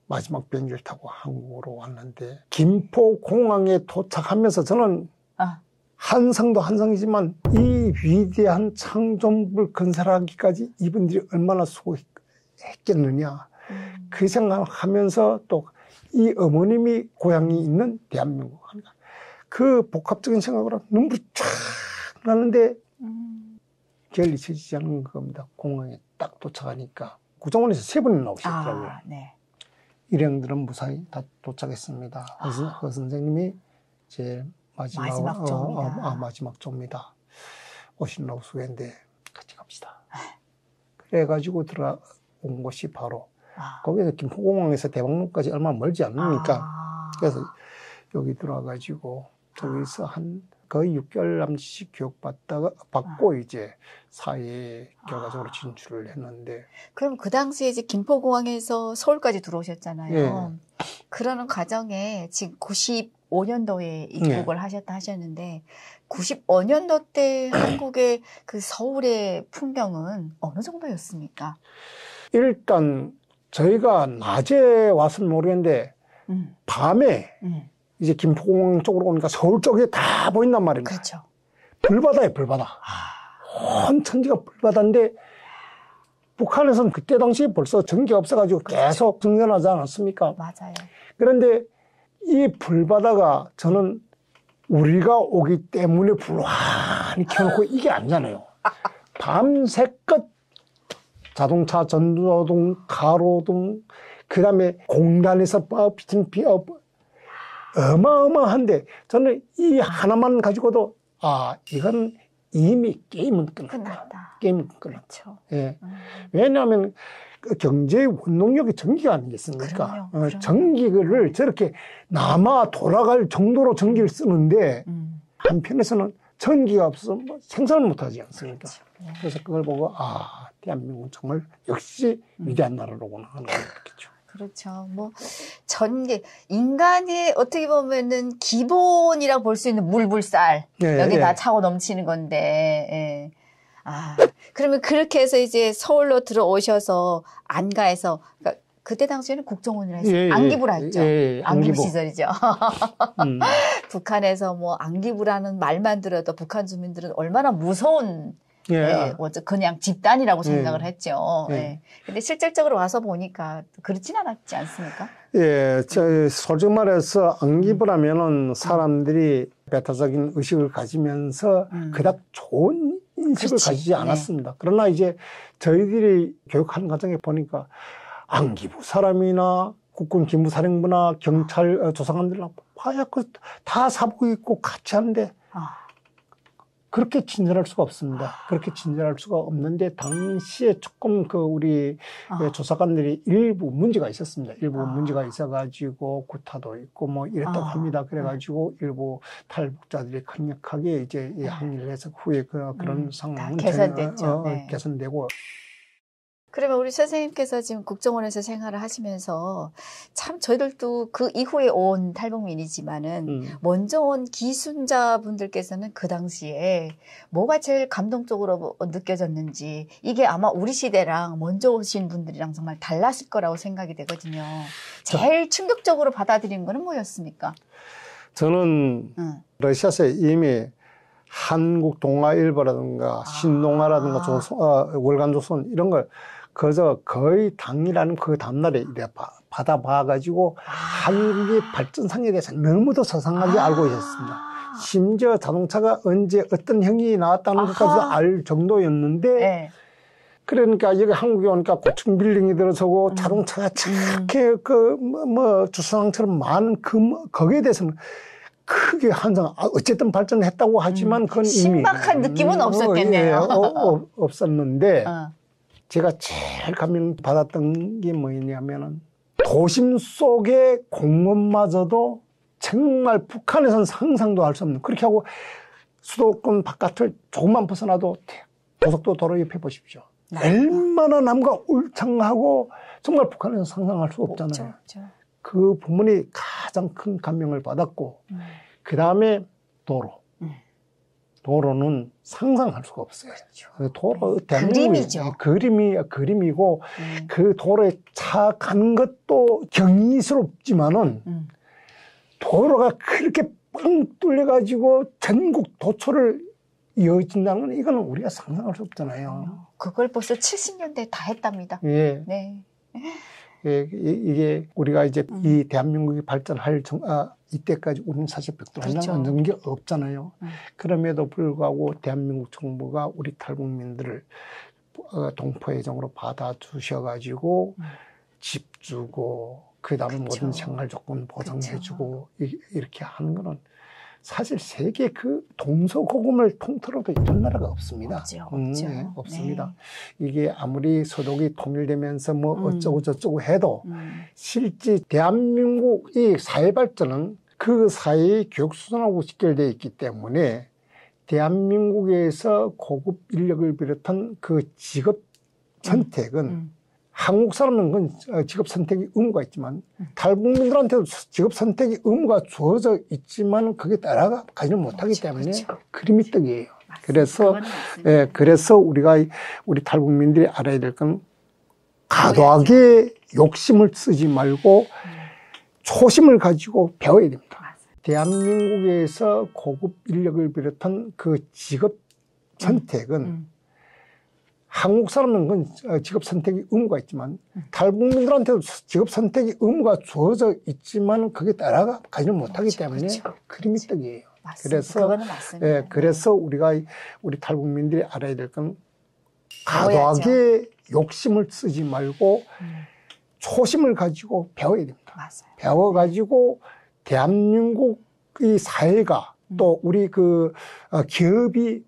마지막 비행기를 타고 한국으로 왔는데 김포공항에 도착하면서 저는 한성도 한성이지만 이 위대한 창조물을 건설하기까지 이분들이 얼마나 수고했겠느냐 그 생각하면서 또 이 어머님이 고향이 있는 대한민국 그 복합적인 생각으로 눈물이 쫙 나는데 결 잊혀지지 않는 겁니다. 공항에 딱 도착하니까 구정원에서 3번이나 나오셨더라고요. 일행들은 무사히 다 도착했습니다. 허 선생님이 제일 마지막 조입니다. 마지막 조입니다. 오신다고 수고했는데 같이 갑시다. 그래가지고 들어온 곳이 바로 거기서 김포공항에서 대방로까지 얼마 멀지 않으니까 그래서 여기 들어와가지고 저기서 한 거의 6개월 남짓씩 교육받고 이제 사회에 결과적으로 진출을 했는데. 그럼 그 당시에 이제 김포공항에서 서울까지 들어오셨잖아요. 그러는 과정에 지금 95년도에 입국을 하셨는데 95년도 때 한국의 그 서울의 풍경은 어느 정도였습니까? 일단 저희가 낮에 왔으면 모르겠는데 밤에 이제 김포공항 쪽으로 오니까 서울 쪽에 다 보인단 말입니다. 그렇죠. 불바다예요, 불바다. 온 천지가 불바다인데 북한에서는 그때 당시에 벌써 전기가 없어가지고 계속 정전하지 않았습니까? 맞아요. 그런데 이 불바다가 저는 우리가 오기 때문에 불환히 켜놓고 이게 아니잖아요. 밤새껏 자동차, 전조등, 가로등, 그 다음에 공단에서 비친 비업 어마어마한데 저는 이 하나만 가지고도 이건 이미 게임은 끝났다. 게임은 끝났다. 그렇죠. 예. 왜냐하면 그 경제의 원동력이 전기가 아니겠습니까? 전기를 저렇게 남아 돌아갈 정도로 전기를 쓰는데 한편에서는 전기가 없어서 뭐 생산을 못하지 않습니까? 그렇죠. 그래서 그걸 보고 대한민국은 정말 역시 위대한 나라로구나 하는 걸 느꼈죠. 그렇죠. 뭐 전기 인간이 어떻게 보면은 기본이라고 볼 수 있는 물불살 여기 다 차고 넘치는 건데. 그러면 그렇게 해서 이제 서울로 들어오셔서 안가에서 그러니까 그때 당시에는 국정원이라 했어요. 안기부라 했죠. 안기부 시절이죠. 북한에서 뭐 안기부라는 말만 들어도 북한 주민들은 얼마나 무서운 그냥 집단이라고 생각을 했죠. 근데 실질적으로 와서 보니까 그렇진 않았지 않습니까? 솔직히 말해서 안기부라면은 사람들이 배타적인 의식을 가지면서 그닥 좋은 인식을 가지지 않았습니다. 그러나 이제 저희들이 교육하는 과정에 보니까 안기부 사람이나 국군 기무사령부나 경찰 조사관들이나 다 사복 입고 같이 하는데 그렇게 친절할 수가 없습니다. 그렇게 친절할 수가 없는데 당시에 조금 우리 조사관들이 일부 문제가 있었습니다. 일부 문제가 있어가지고 구타도 있고 뭐 이랬다고 합니다. 그래가지고 일부 탈북자들이 강력하게 이제 항의를 해서 후에 그런 상황은 개선됐죠. 개선되고. 그러면 우리 선생님께서 지금 국정원에서 생활을 하시면서 참 저희들도 그 이후에 온 탈북민이지만은 먼저 온 기순자분들께서는 그 당시에 뭐가 제일 감동적으로 느껴졌는지 이게 아마 우리 시대랑 먼저 오신 분들이랑 정말 달랐을 거라고 생각이 되거든요. 제일 충격적으로 받아들인 거는 뭐였습니까? 저는 러시아에서 이미 한국 동아일보라든가 신동아라든가 월간조선 이런 걸 그저 거의 당일하는 그 다음날에 이래 받아봐가지고 한국의 발전상에 대해서 너무도 서상하게 알고 있었습니다. 심지어 자동차가 언제 어떤 형이 나왔다는 것까지도 알 정도였는데 그러니까 여기 한국에 오니까 고층 빌딩이 들어서고 자동차가 착해 주차장처럼 많은 거기에 대해서는 크게 한상 어쨌든 발전했다고 하지만 그건 이미 신박한 느낌은 없었겠네요. 없었는데 제가 제일 감명받았던 게 뭐냐면은 도심 속의 공원마저도 정말 북한에서는 상상도 할 수 없는 그렇게 하고 수도권 바깥을 조금만 벗어나도 고속도로 도로 옆에 보십시오. 얼마나 남과 울창하고 정말 북한에서 상상할 수 없잖아요. 없죠. 그 부분이 가장 큰 감명을 받았고 그 다음에 도로는 상상할 수가 없어요. 그렇죠. 도로 그림이죠. 그림이고 그 도로에 차 가는 것도 경이스럽지만은 도로가 그렇게 빵 뚫려가지고 전국 도초를 이어진다는 건 이거는 우리가 상상할 수 없잖아요. 그걸 벌써 70년대에 다 했답니다. 이게 우리가 이제 이 대한민국이 발전할 이때까지 우리는 사실 벽돌 한 장 얹은 게 없잖아요. 그럼에도 불구하고 대한민국 정부가 우리 탈북민들을 동포회장으로 받아주셔가지고 집 주고 그 다음에 모든 생활 조건 보장해주고 이렇게 하는 거는 사실 세계 그 동서고금을 통틀어도 이런 나라가 없습니다. 없습니다. 이게 아무리 서독이 통일되면서 뭐 어쩌고 저쩌고 해도 실제 대한민국의 사회 발전은 그 사회의 교육수준하고 직결되어 있기 때문에 대한민국에서 고급 인력을 비롯한 그 직업 선택은 한국 사람은 그건 직업 선택의 의무가 있지만 탈북민들한테도 직업 선택의 의무가 주어져 있지만 그게 따라가지는 못하기 때문에 그림이 떡이에요. 그래서 우리 탈북민들이 알아야 될 건 과도하게 욕심을 쓰지 말고 초심을 가지고 배워야 됩니다. 대한민국에서 고급 인력을 비롯한 그 직업 선택은 한국 사람은 그건 직업 선택의 의무가 있지만 탈북민들한테도 직업 선택의 의무가 주어져 있지만 그게 따라가지는 못하기 때문에 그림이 떡이에요. 그래서 우리 탈북민들이 알아야 될 건 과도하게 욕심을 쓰지 말고 초심을 가지고 배워야 됩니다. 배워가지고 대한민국의 사회가 또 우리 기업이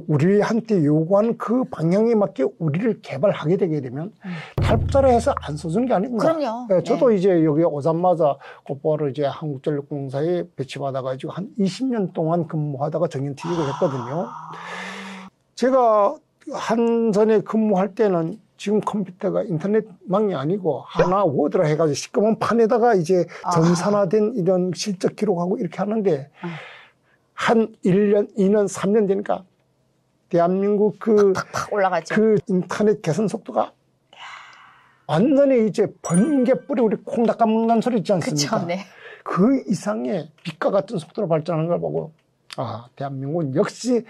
우리한테 요구하는 그 방향에 맞게 우리를 개발하게 되게 되면 탈북자라 해서 안 써주는 게 아닙니다. 그럼요. 네, 저도 이제 여기 오자마자 곧바로 이제 한국전력공사에 배치받아가지고 한 20년 동안 근무하다가 정년퇴직을 했거든요. 제가 한전에 근무할 때는 지금 컴퓨터가 인터넷망이 아니고 하나 워드라 해가지고 시꺼먼 판에다가 이제 전산화된 이런 실적 기록하고 이렇게 하는데 한 1년, 2년, 3년 되니까 대한민국 팍팍 올라가죠. 그 인터넷 개선 속도가 완전히 이제 번개불이 우리 콩 닦아 먹는 소리 있지 않습니까? 그쵸, 네. 그 이상의 빛과 같은 속도로 발전하는 걸 보고 대한민국은 역시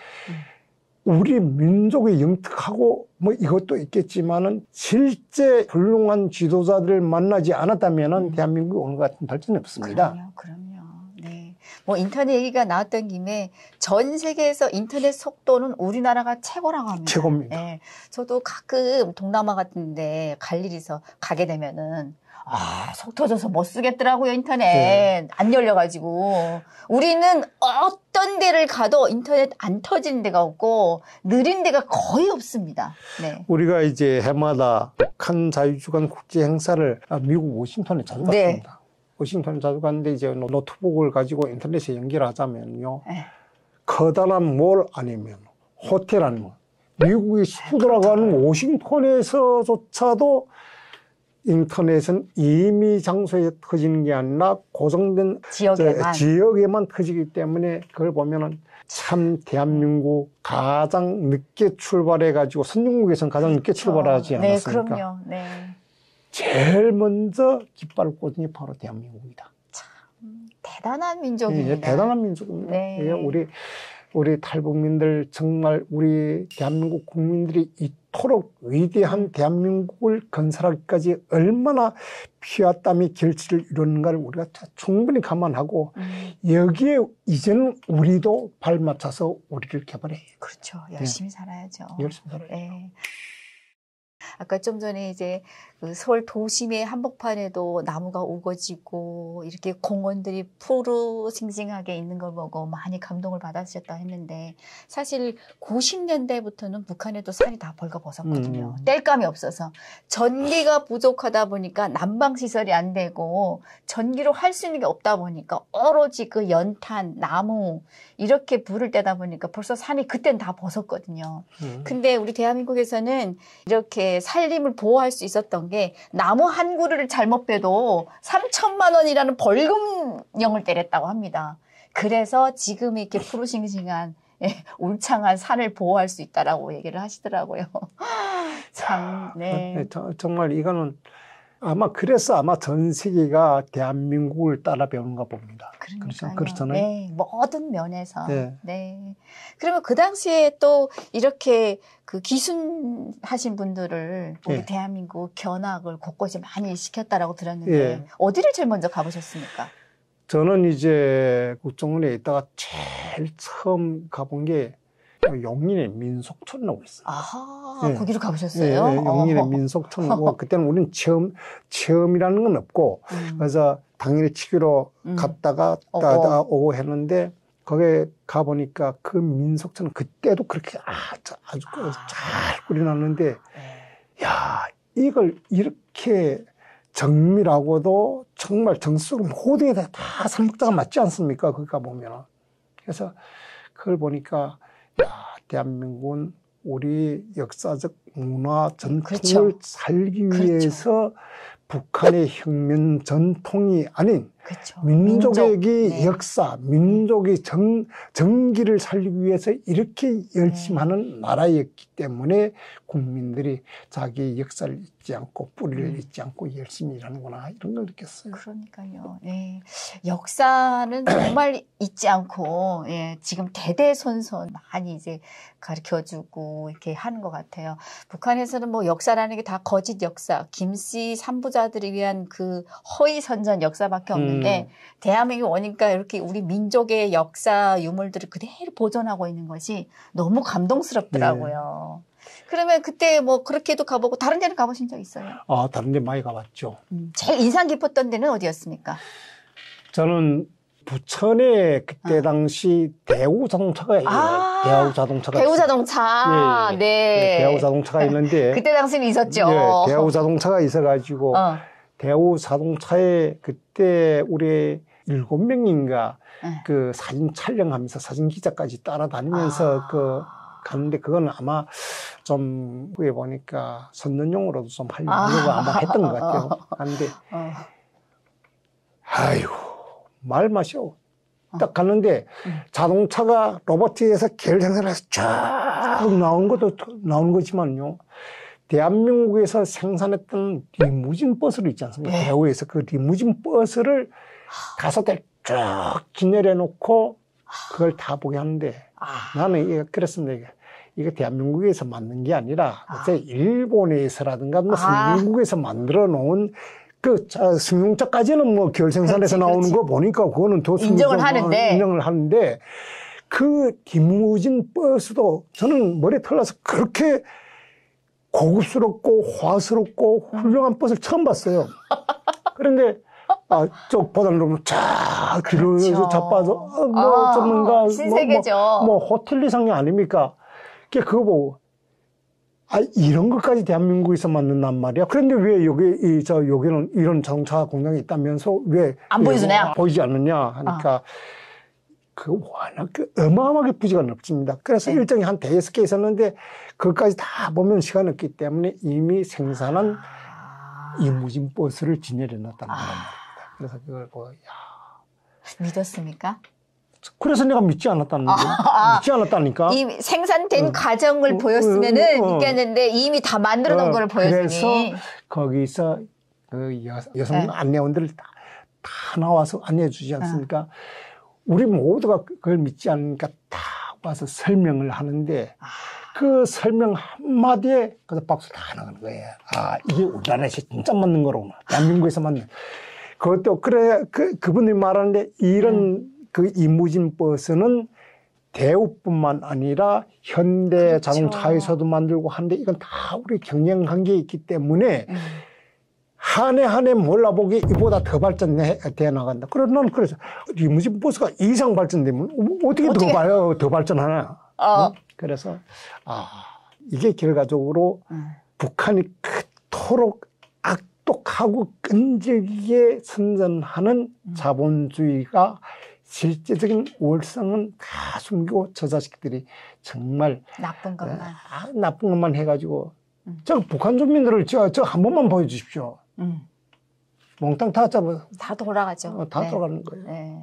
우리 민족의 영특하고 뭐 이것도 있겠지만은 실제 훌륭한 지도자들을 만나지 않았다면은 대한민국이 오늘 같은 발전이 없습니다. 그럼요. 네. 뭐 인터넷 얘기가 나왔던 김에 전 세계에서 인터넷 속도는 우리나라가 최고라고 합니다. 최고입니다. 네. 저도 가끔 동남아 같은데 갈 일이 있어 가게 되면은 속 터져서 못 쓰겠더라고요, 인터넷. 네. 안 열려가지고. 우리는 어떤 데를 가도 인터넷 안 터지는 데가 없고, 느린 데가 거의 없습니다. 네. 우리가 이제 해마다 북한 자유주간 국제 행사를 미국 워싱턴에 자주 갔습니다. 네. 워싱턴에 자주 갔는데 이제 노트북을 가지고 인터넷에 연결하자면요. 네. 커다란 몰 아니면 호텔 아니면 미국의 수도라고 하는 워싱턴에서조차도 인터넷은 임의 장소에 터지는 게 아니라 고정된 지역에만 터지기 때문에 그걸 보면은 참 대한민국 가장 늦게 출발해가지고 선진국에서는 가장 늦게 출발하지 않았습니까? 네, 그럼요. 네. 제일 먼저 깃발을 꽂은 게 바로 대한민국이다. 참 대단한 민족입니다. 네, 대단한 민족입니다. 네. 우리 탈북민들 정말 우리 대한민국 국민들이 이토록 위대한 대한민국을 건설하기까지 얼마나 피와 땀이 결실을 이루는가를 우리가 충분히 감안하고 여기에 이제는 우리도 발맞춰서 우리를 개발해요. 그렇죠. 열심히 살아야죠. 열심히 살아야죠. 네. 아까 좀 전에 이제 그 서울 도심의 한복판에도 나무가 우거지고 이렇게 공원들이 푸르싱싱하게 있는 걸 보고 많이 감동을 받으셨다 했는데 사실 90년대부터는 북한에도 산이 다 벌거벗었거든요. 뗄감이 없어서 전기가 부족하다 보니까 난방시설이 안 되고 전기로 할 수 있는 게 없다 보니까 오로지 그 연탄, 나무 이렇게 불을 떼다 보니까 벌써 산이 그땐 다 벗었거든요. 근데 우리 대한민국에서는 이렇게 산림을 보호할 수 있었던 게 나무 한 그루를 잘못 빼도 3천만 원이라는 벌금형을 때렸다고 합니다. 그래서 지금 이렇게 푸르싱싱한 울창한 산을 보호할 수 있다라고 얘기를 하시더라고요. 참, 네. 정말 이거는 그래서 전 세계가 대한민국을 따라 배우는가 봅니다. 그렇잖아요. 네, 모든 면에서. 네. 네. 그러면 그 당시에 또 이렇게 그 기순하신 분들을 우리 대한민국 견학을 곳곳에 많이 시켰다라고 들었는데 어디를 제일 먼저 가보셨습니까? 저는 이제 국정원에 있다가 제일 처음 가본 게 용인의 민속촌이라고 있어요. 아하, 거기로 가보셨어요? 용인의 민속촌이고 그때는 우리는 체험이라는 건 없고 그래서 당일에 치기로 갔다가 오고 했는데 거기에 가보니까 그 민속촌은 그때도 그렇게 아주 잘 꾸려놨는데 야 이걸 이렇게 정밀하고도 정말 정수로 모든 게 다 삼박자가 맞지 않습니까? 거기 가보면. 그래서 그걸 보니까 대한민국은 우리 역사적 문화 전통을 살기 위해서 북한의 혁명 전통이 아닌 민족의 역사, 민족의 정기를 살리기 위해서 이렇게 열심히 하는 나라였기 때문에 국민들이 자기의 역사를 잊지 않고 뿌리를 잊지 않고 열심히 일하는구나 이런 걸 느꼈어요. 그러니까요. 네. 역사는 정말 잊지 않고 지금 대대손손 많이 이제 가르쳐주고 이렇게 하는 것 같아요. 북한에서는 뭐 역사라는 게 다 거짓 역사, 김씨 산부자들을 위한 그 허위 선전 역사밖에 없는데 대한민국 오니까 이렇게 우리 민족의 역사 유물들을 그대로 보존하고 있는 것이 너무 감동스럽더라고요. 그러면 그때 뭐 그렇게도 가보고 다른 데는 가보신 적 있어요? 다른 데 많이 가봤죠. 제일 인상 깊었던 데는 어디였습니까? 저는 부천에 그때 당시 대우 자동차가 대우 자동차가 대우 자동차. 네. 대우 자동차가 있는데 그때 당시는 있었죠. 대우 자동차가 있어가지고 대우 자동차에 그때 우리 7명인가 그 사진 촬영하면서 사진 기자까지 따라다니면서 갔는데 그건 아마 좀 후에 보니까 선전용으로도 좀 하려고 아마 했던 것 같아요. 근데 아이고 말 마시오. 딱 갔는데 자동차가 로보틱에서 계열생산해서 쫙 나온 거지만요. 대한민국에서 생산했던 리무진 버스를 있지 않습니까? 대우에서 그 리무진 버스를 5대 쭉 진열해 놓고 그걸 다 보게 하는데 나는 그랬습니다. 이게 대한민국에서 만든 게 아니라 일본에서라든가 무슨 미국에서 만들어 놓은 그 승용차까지는 뭐 결생산에서 나오는 거 보니까 그거는 더 인정을 하는데 그 리무진 버스도 저는 머리에 털나서 그렇게 고급스럽고 화스럽고 훌륭한 버스를 처음 봤어요. 그런데 쪽보다는 쫙 뒤로 자빠져 전문가 신세계죠. 호텔 이상이 아닙니까? 그거 보고 이런 것까지 대한민국에서 만든단 말이야. 그런데 왜 여기는 이런 자동차 공장이 있다면서 왜 안 보여주냐? 보이지 않느냐 하니까 워낙 어마어마하게 부지가 넓습니다. 그래서 일정이 한 5개 있었는데 그것까지 다 보면 시간이 없기 때문에 이미 생산한 리무진 버스를 진열해 놨다는 말입니다. 그래서 그걸 보고 믿었습니까? 그래서 내가 믿지 않았다니까. 이 생산된 과정을 보였으면은 믿겠는데 이미 다 만들어 놓은 걸 보였으니. 그래서 거기서 그 여성 안내원들 다 나와서 안내해 주지 않습니까? 우리 모두가 그걸 믿지 않으니까 다 와서 설명을 하는데 그 설명 한마디에 그래서 박수 다 나가는 거예요. 이게 우리나라에서 진짜 맞는 거로구나. 대한민국에서 맞는. 그것도 그분이 말하는데 이런 그 리무진 버스는 대우뿐만 아니라 현대 자동차에서도 만들고 하는데 이건 다 우리 경영 관계에 있기 때문에 한 해 몰라보기 이보다 더 발전돼 나간다. 그래서 나는 그래서 리무진 버스가 이상 발전되면 어떻게 더 발전하나? 그래서 이게 결과적으로 북한이 그토록 악독하고 끈질기게 선전하는 자본주의가 실제적인 월성은 다 숨기고 저 자식들이 정말 나쁜 것만 해가지고 저 북한 주민들을 저 한 번만 보여주십시오. 몽땅 다 잡아. 다 돌아가죠. 다 돌아가는 거예요. 네.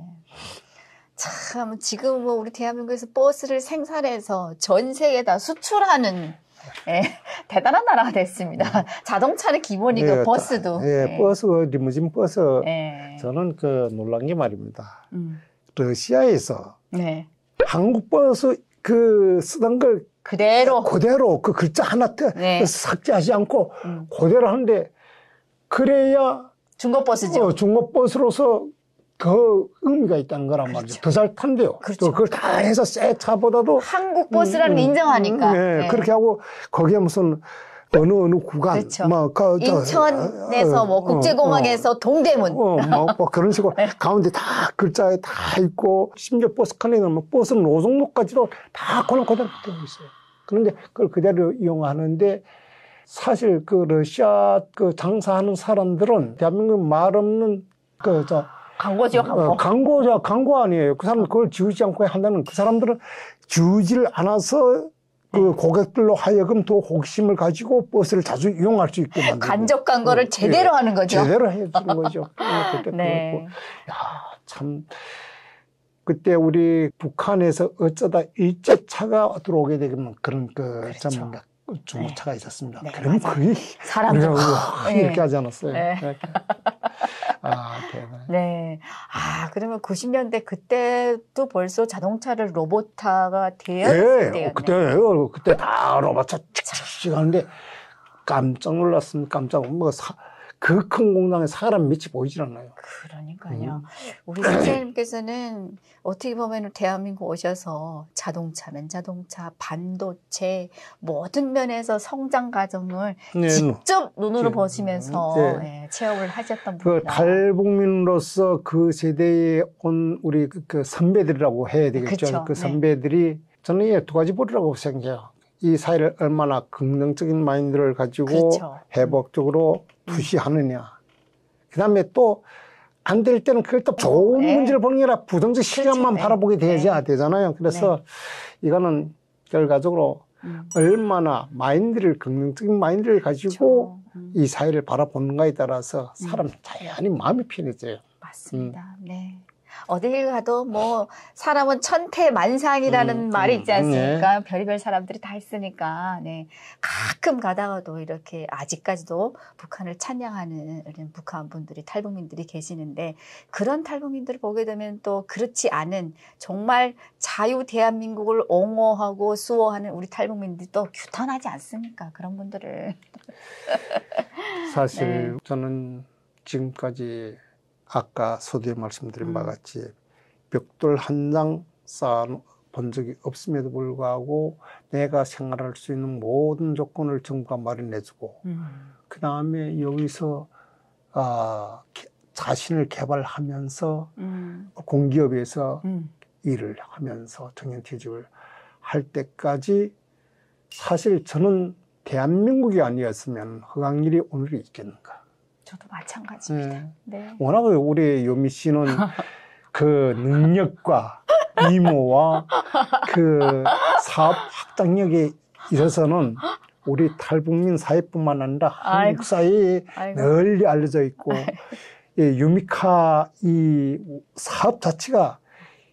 참 지금 뭐 우리 대한민국에서 버스를 생산해서 전 세계에다 수출하는 대단한 나라가 됐습니다. 자동차는 기본이고 버스도. 버스, 리무진 버스. 저는 놀란 게 말입니다. 러시아에서 한국 버스 쓰던 걸 그대로 그 글자 하나 삭제하지 않고 그대로 하는데 그래야 중고버스죠. 중고버스로서 그 의미가 있다는 거란 말이죠. 더 잘 탄대요. 또 그걸 다 해서 새 차보다도 한국 버스라는 게 인정하니까. 그렇게 하고 거기에 무슨 어느 구간, 인천에서 국제공항에서 동대문, 그런 식으로 가운데 다 글자에 다 있고 심지어 버스 칸에는 버스 노송로까지도 다 그대로 되어 있어요. 그런데 그걸 그대로 이용하는데 사실 러시아 장사하는 사람들은 대한민국 말 없는 광고죠, 광고. 광고 아니에요. 그 사람들 그걸 지우지 않고 한다는 그 사람들은 지우지를 않아서 고객들로 하여금 더 호기심을 가지고 버스를 자주 이용할 수 있게 만들고. 간접 광고를 제대로 하는 거죠. 제대로 해주는 거죠. 그때 참. 그때 우리 북한에서 어쩌다 일제차가 들어오게 되면 그런 중고차가 있었습니다. 그러면 거의 사람들 이렇게 하지 않았어요. 대단해. 그러면 90년대 그때도 벌써 자동차를 로봇화가 되었을 때였네요. 그때 다 로봇차 칙칙 하는데 깜짝 놀랐습니다. 그 큰 공장에 사람 밑이 보이질 않아요. 그러니까요. 우리 선생님께서는 어떻게 보면 대한민국 오셔서 자동차는 자동차, 반도체 모든 면에서 성장 과정을 네, 직접 눈으로 보시면서 네. 예, 체험을 하셨던 그 분이다. 탈북민으로서 그 세대에 온 우리 그 선배들이라고 해야 되겠죠. 그쵸, 그 선배들이 저는 이게 두 가지 보리라고 생각해요. 이 사회를 얼마나 긍정적인 마인드를 가지고 그렇죠. 회복적으로 투시하느냐. 그 다음에 또 안 될 때는 그걸 또 좋은 네. 문제를 보는 게 아니라 부정적 시간만 그렇죠. 바라보게 네. 되잖아요. 그래서 이거는 결과적으로 얼마나 마인드를, 긍정적인 마인드를 가지고 이 사회를 바라보는가에 따라서 사람 자연히 마음이 편해져요. 맞습니다. 네. 어딜 가도 뭐 사람은 천태만상이라는 말이 있지 않습니까? 네. 별의별 사람들이 다 있으니까. 네. 가끔 가다가도 이렇게 아직까지도 북한을 찬양하는 이런 북한 분들이, 탈북민들이 계시는데 그런 탈북민들을 보게 되면 또 그렇지 않은 정말 자유 대한민국을 옹호하고 수호하는 우리 탈북민들이 또 규탄하지 않습니까? 그런 분들을. 사실 네. 저는 지금까지 아까 서두에 말씀드린 바와 같이 벽돌 한 장 쌓아본 적이 없음에도 불구하고 내가 생활할 수 있는 모든 조건을 정부가 마련해주고 그 다음에 여기서 자신을 개발하면서 공기업에서 일을 하면서 정년퇴직을 할 때까지 사실 저는 대한민국이 아니었으면 허강일이 오늘이 있겠는가. 저도 마찬가지입니다. 네. 네. 워낙 우리 요미 씨는 그 능력과 미모와 그 사업 확장력에 있어서는 우리 탈북민 사회뿐만 아니라 한국 사회에 널리 알려져 있고 유미카 이 사업 자체가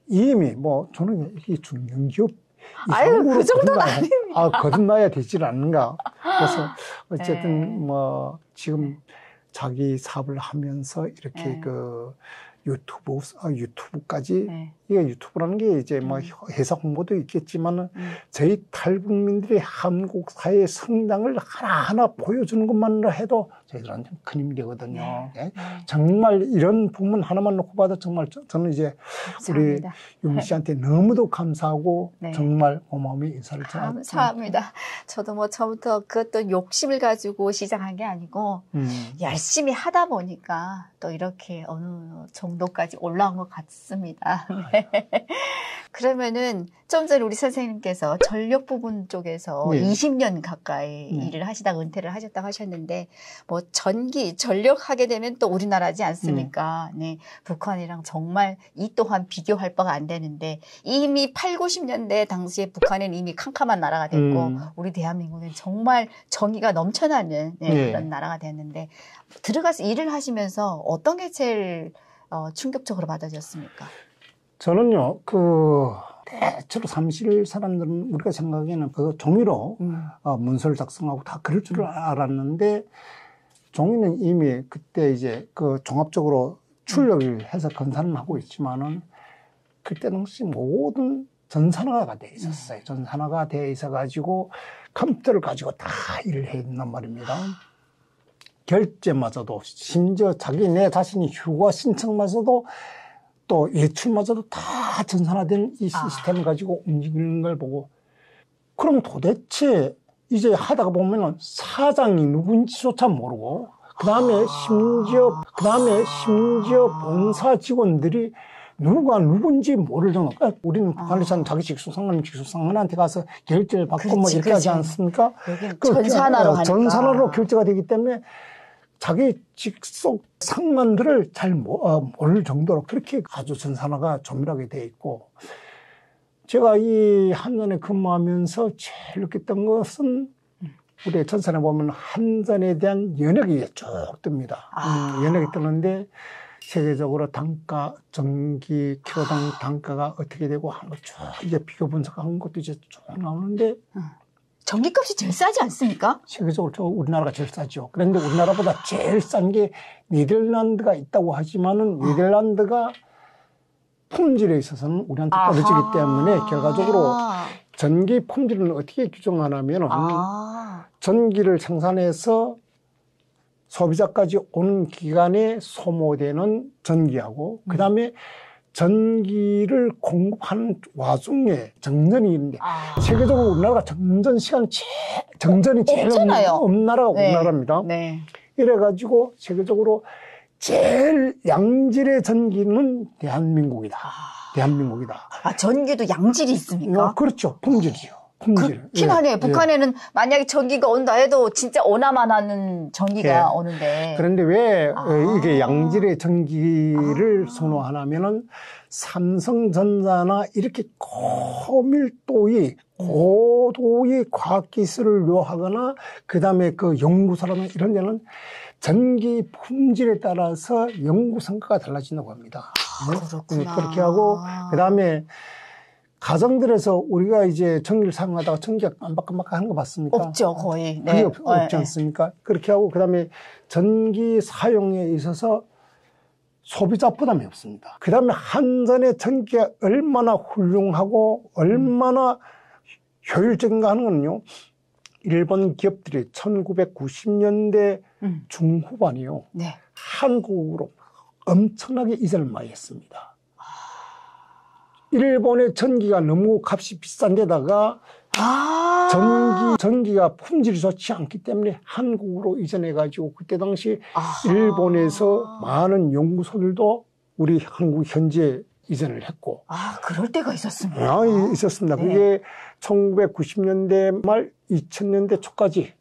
이미 뭐 저는 이 중견기업 그 정도는 아닙니다. 거듭나야 되질 않는가. 그래서 어쨌든 뭐 지금 자기 사업을 하면서 이렇게 그 유튜브까지 이게 유튜브라는 게 이제 뭐 회사 홍보도 있겠지만은 저희 탈북민들의 한국 사회의 성장을 하나하나 보여주는 것만으로 해도 저희들한테 큰 힘이 되거든요. 정말 이런 부분 하나만 놓고 봐도 정말 저는 이제 감사합니다. 우리 유미 씨한테 너무도 감사하고 정말 고마움의 인사를 전하고 감사합니다. 저도 뭐 처음부터 그것도 욕심을 가지고 시작한 게 아니고 열심히 하다 보니까 또 이렇게 어느 정도까지 올라온 것 같습니다. 네. 그러면은 좀 전에 우리 선생님께서 전력 부분 쪽에서 20년 가까이 일을 하시다가 은퇴를 하셨다고 하셨는데 뭐 전력하게 되면 또 우리나라지 않습니까? 네. 북한이랑 정말 이 또한 비교할 바가 안 되는데 이미 8, 90년대 당시에 북한은 이미 캄캄한 나라가 됐고 우리 대한민국은 정말 정의가 넘쳐나는 그런 나라가 됐는데 들어가서 일을 하시면서 어떤 게 제일 충격적으로 받아졌습니까? 저는요, 대체로 사무실 사람들은 우리가 생각에는 그 종이로 문서를 작성하고 다 그럴 줄 알았는데 종이는 이미 그때 이제 그 종합적으로 출력을 해서 건사는 하고 있지만은 그때 당시 모든 전산화가 돼 있었어요. 전산화가 돼 있어가지고 컴퓨터를 가지고 다 일을 해야 된단 말입니다. 결제마저도 심지어 내 자신이 휴가 신청마저도 또 예출마저도 다 전산화된 이 시스템을 가지고 움직이는 걸 보고 그럼 도대체 이제 하다가 보면은 사장이 누군지조차 모르고 그 다음에 심지어 본사 직원들이 누가 누군지 모를 정도. 우리는 북한에서는 자기 직속상관 직속상관한테 가서 결제를 받고 뭐 이렇게 하지 않습니까? 전산화로 결제가 되기 때문에 자기 직속 상관들을 잘 모를 정도로 그렇게 아주 전산화가 조밀하게 돼 있고 제가 이 한전에 근무하면서 제일 느꼈던 것은 우리 전산에 보면 한전에 대한 연역이 쭉 뜹니다. 연역이 뜨는데 세계적으로 단가, 전기 킬로당 단가가 어떻게 되고 하는 거 쭉 이제 비교 분석한 것도 이제 쭉 나오는데 전기값이 제일 싸지 않습니까? 세계적으로 우리나라가 제일 싸죠. 그런데 우리나라보다 제일 싼 게 네덜란드가 있다고 하지만은 네덜란드가 품질에 있어서는 우리한테 떨어지기 때문에 결과적으로 전기 품질은 어떻게 규정하냐면은 전기를 생산해서 소비자까지 오는 기간에 소모되는 전기하고 그다음에 전기를 공급하는 와중에 정전이 있는데 세계적으로 우리나라가 정전이 제일 없는 나라가 우리나라입니다. 네. 이래가지고 세계적으로 제일 양질의 전기는 대한민국이다. 대한민국이다. 전기도 양질이 있습니까? 그렇죠. 품질이요. 그렇긴 하네요. 북한에는 만약에 전기가 온다 해도 진짜 오나만 하는 전기가 오는데. 그런데 왜 이게 양질의 전기를 선호하냐면은 삼성전자나 이렇게 고도의 과학기술을 요하거나 그 다음에 그 연구소라는 이런 데는 전기 품질에 따라서 연구 성과가 달라진다고 합니다. 그렇구나. 그렇게 하고 그 다음에 가정들에서 우리가 이제 전기를 사용하다가 전기가 깜박깜박 하는 거 봤습니까? 없죠, 거의. 그게 없지 않습니까? 그렇게 하고, 그 다음에 전기 사용에 있어서 소비자 부담이 없습니다. 그 다음에 한전의 전기가 얼마나 훌륭하고 얼마나 효율적인가 하는 거는요, 일본 기업들이 1990년대 중후반이요, 한국으로 엄청나게 이전을 많이 했습니다. 일본의 전기가 너무 값이 비싼 데다가 전기가 품질이 좋지 않기 때문에 한국으로 이전해가지고 그때 당시 일본에서 많은 연구소들도 우리 한국 현지에 이전을 했고. 그럴 때가 있었습니다. 있었습니다. 그게 1990년대 말 2000년대 초까지.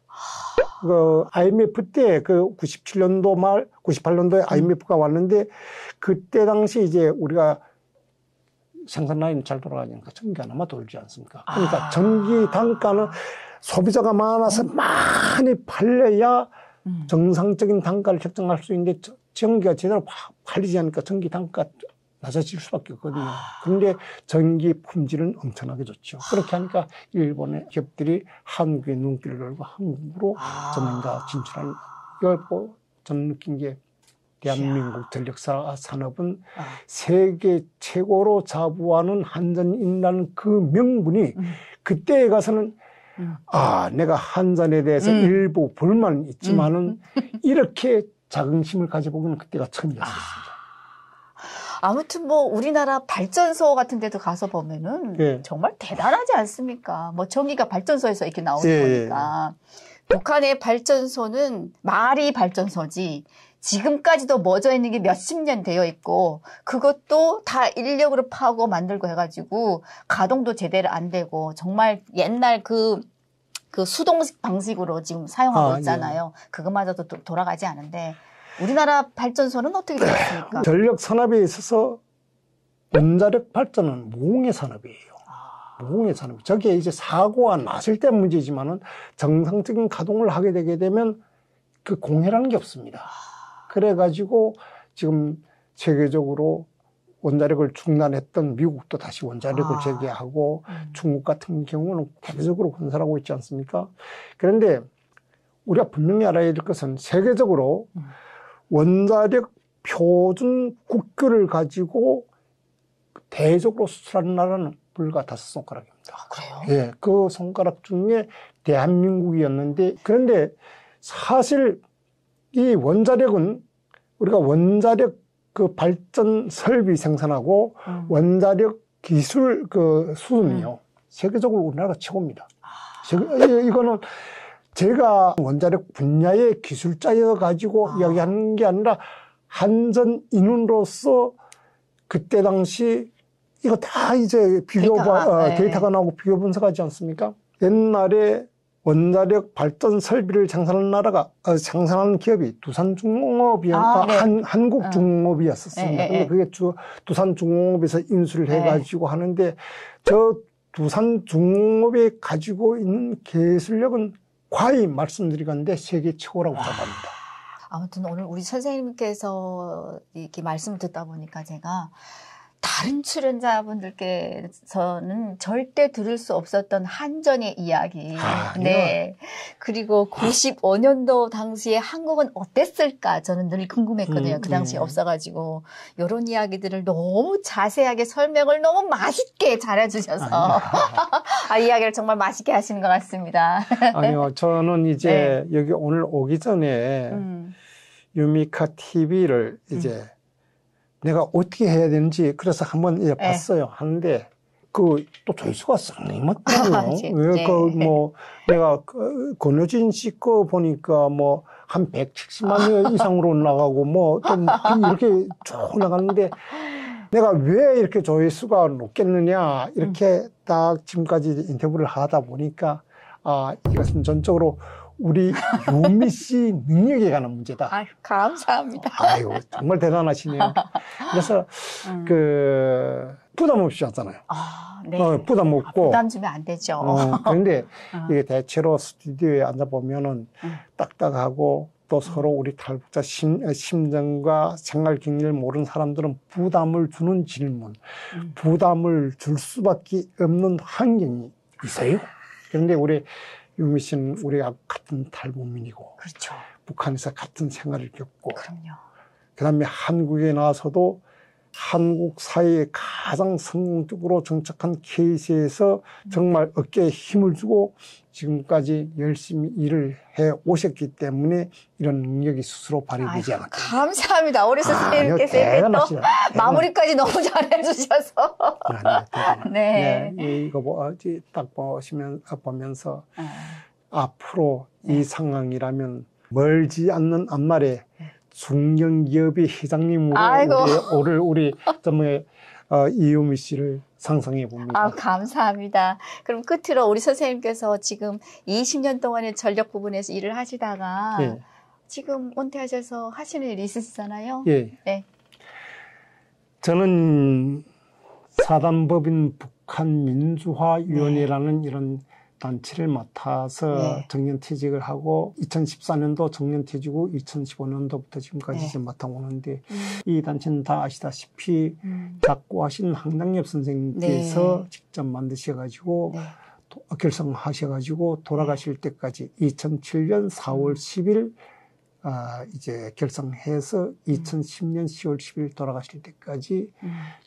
그 IMF 때 그 97년도 말 98년도에 IMF가 왔는데 그때 당시 이제 우리가 생산 라인이 잘 돌아가니까 전기가 아마 돌지 않습니까? 그러니까 전기 단가는 소비자가 많아서 많이 팔려야 정상적인 단가를 책정할 수 있는데 전기가 제대로 팔리지 않으니까 전기 단가가 낮아질 수밖에 없거든요. 그런데 전기 품질은 엄청나게 좋죠. 그렇게 하니까 일본의 기업들이 한국의 눈길을 열고 한국으로 전문가 진출하는 이걸 보고 저는 느낀 게 대한민국 전력산업은 세계 최고로 자부하는 한전이라는 그 명분이 그때에 가서는 내가 한전에 대해서 일부 불만은 있지만은 이렇게 자긍심을 가져보기는 그때가 처음이었습니다. 아무튼 뭐 우리나라 발전소 같은 데도 가서 보면은 정말 대단하지 않습니까? 뭐 전기가 발전소에서 이렇게 나오는 거니까. 북한의 발전소는 말이 발전소지 지금까지도 멎어 있는 게 몇십 년 되어 있고 그것도 다 인력으로 파고 만들고 해가지고 가동도 제대로 안 되고 정말 옛날 그 수동식 방식으로 지금 사용하고 있잖아요. 그것마저도 돌아가지 않은데 우리나라 발전소는 어떻게 되었습니까? 전력 산업에 있어서 원자력 발전은 무공해 산업이에요. 무공해 산업. 저게 이제 사고가 났을 때 문제지만은 정상적인 가동을 하게 되게 되면 그 공해라는 게 없습니다. 그래가지고 지금 세계적으로 원자력을 중단했던 미국도 다시 원자력을 재개하고 중국 같은 경우는 대대적으로 건설하고 있지 않습니까? 그런데 우리가 분명히 알아야 될 것은 세계적으로 원자력 표준 국교를 가지고 대외적으로 수출하는 나라는 불과 5손가락입니다. 그래요? 그 손가락 중에 대한민국이었는데 그런데 사실 이 원자력은 우리가 원자력 그 발전 설비 생산하고 원자력 기술 그 수준이요. 세계적으로 우리나라가 최고입니다. 이거는 제가 원자력 분야의 기술자여 가지고 이야기하는 게 아니라 한전인으로서 그때 당시 이거 다 이제 데이터가 나오고 비교 분석하지 않습니까? 옛날에 원자력 발전 설비를 생산하는 기업이 한국중공업이었습니다. 근데 그게 두산중공업에서 인수를 해가지고 하는데 저 두산중공업이 가지고 있는 기술력은 과히 말씀드리건데 세계 최고라고 생각합니다. 아무튼 오늘 우리 선생님께서 이렇게 말씀을 듣다 보니까 제가 다른 출연자분들께서는 절대 들을 수 없었던 한전의 이야기. 그리고 95년도 당시에 한국은 어땠을까? 저는 늘 궁금했거든요. 그 당시에 없어가지고. 이런 이야기들을 너무 자세하게 설명을 너무 맛있게 잘해주셔서. 이야기를 정말 맛있게 하시는 것 같습니다. 아니요. 저는 이제 여기 오늘 오기 전에 유미카 TV를 이제 내가 어떻게 해야 되는지 그래서 한번 이제 봤어요. 하는데 그 또 조회수가 상당히 많더라고요. 네. 뭐 내가 권효진 씨 거 보니까 뭐 한 170만 명 이상으로 나가고 뭐 좀 이렇게 쭉 나갔는데 내가 왜 이렇게 조회수가 높겠느냐 이렇게 딱 지금까지 인터뷰를 하다 보니까 아 이것은 전적으로 우리 유미 씨 능력에 관한 문제다. 아유, 감사합니다. 아유, 정말 대단하시네요. 그래서 그 부담 없이 하잖아요. 아, 네. 부담 없고. 부담 주면 안 되죠. 그런데 이게 대체로 스튜디오에 앉아 보면은 딱딱하고 또 서로 우리 탈북자 심정과 생활 경리를 모르는 사람들은 부담을 주는 질문, 부담을 줄 수밖에 없는 환경이 있어요. 그런데 우리 유미 씨는 우리가 같은 탈북민이고, 그렇죠. 북한에서 같은 생활을 겪고, 그럼요. 그 다음에 한국에 나와서도 한국 사회에 가장 성공적으로 정착한 케이스에서 정말 어깨에 힘을 주고 지금까지 열심히 일을 해 오셨기 때문에 이런 능력이 스스로 발휘되지 않았다. 감사합니다. 우리 선생님께서 또 마무리까지 너무 잘해주셔서. 네. 이거 딱 보면서 앞으로 이 상황이라면 멀지 않는 앞날에 중견기업의 회장님으로 우리 정말 이유미 씨를 상상해 봅니다. 아, 감사합니다. 그럼 끝으로 우리 선생님께서 지금 20년 동안의 전력 부분에서 일을 하시다가 예. 지금 은퇴하셔서 하시는 일이 있으시잖아요. 예. 네. 저는 사단법인 북한민주화위원회라는 이런 단체를 맡아서 정년퇴직을 하고 2014년도 정년퇴직 후 2015년도부터 지금까지 이제 맡아오는데 이 단체는 다 아시다시피 작고하신 황당엽 선생님께서 직접 만드셔가지고 결성하셔가지고 돌아가실 때까지 2007년 4월 10일 이제 결성해서 2010년 10월 10일 돌아가실 때까지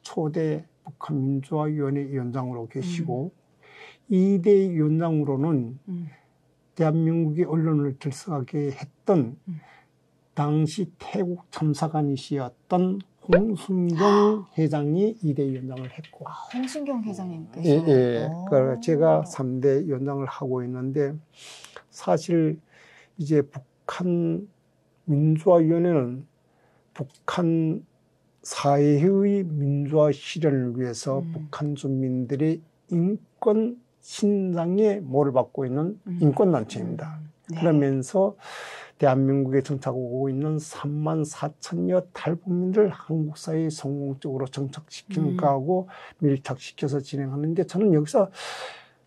초대 북한민주화위원회 위원장으로 계시고 2대 위원장으로는 대한민국의 언론을 들썩하게 했던 당시 태국 참사관이시였던 홍순경 회장이 2대 위원장을 했고. 아, 홍순경 회장님께서? 예. 제가 3대 위원장을 하고 있는데 사실 이제 북한 민주화위원회는 북한 사회의 민주화 실현을 위해서 북한 주민들의 인권 신장에 모를 받고 있는 인권단체입니다. 그러면서 대한민국에 정착하고 있는 3만 4천여 탈북민들을 한국 사회에 성공적으로 정착시키는 거하고 밀착시켜서 진행하는데 저는 여기서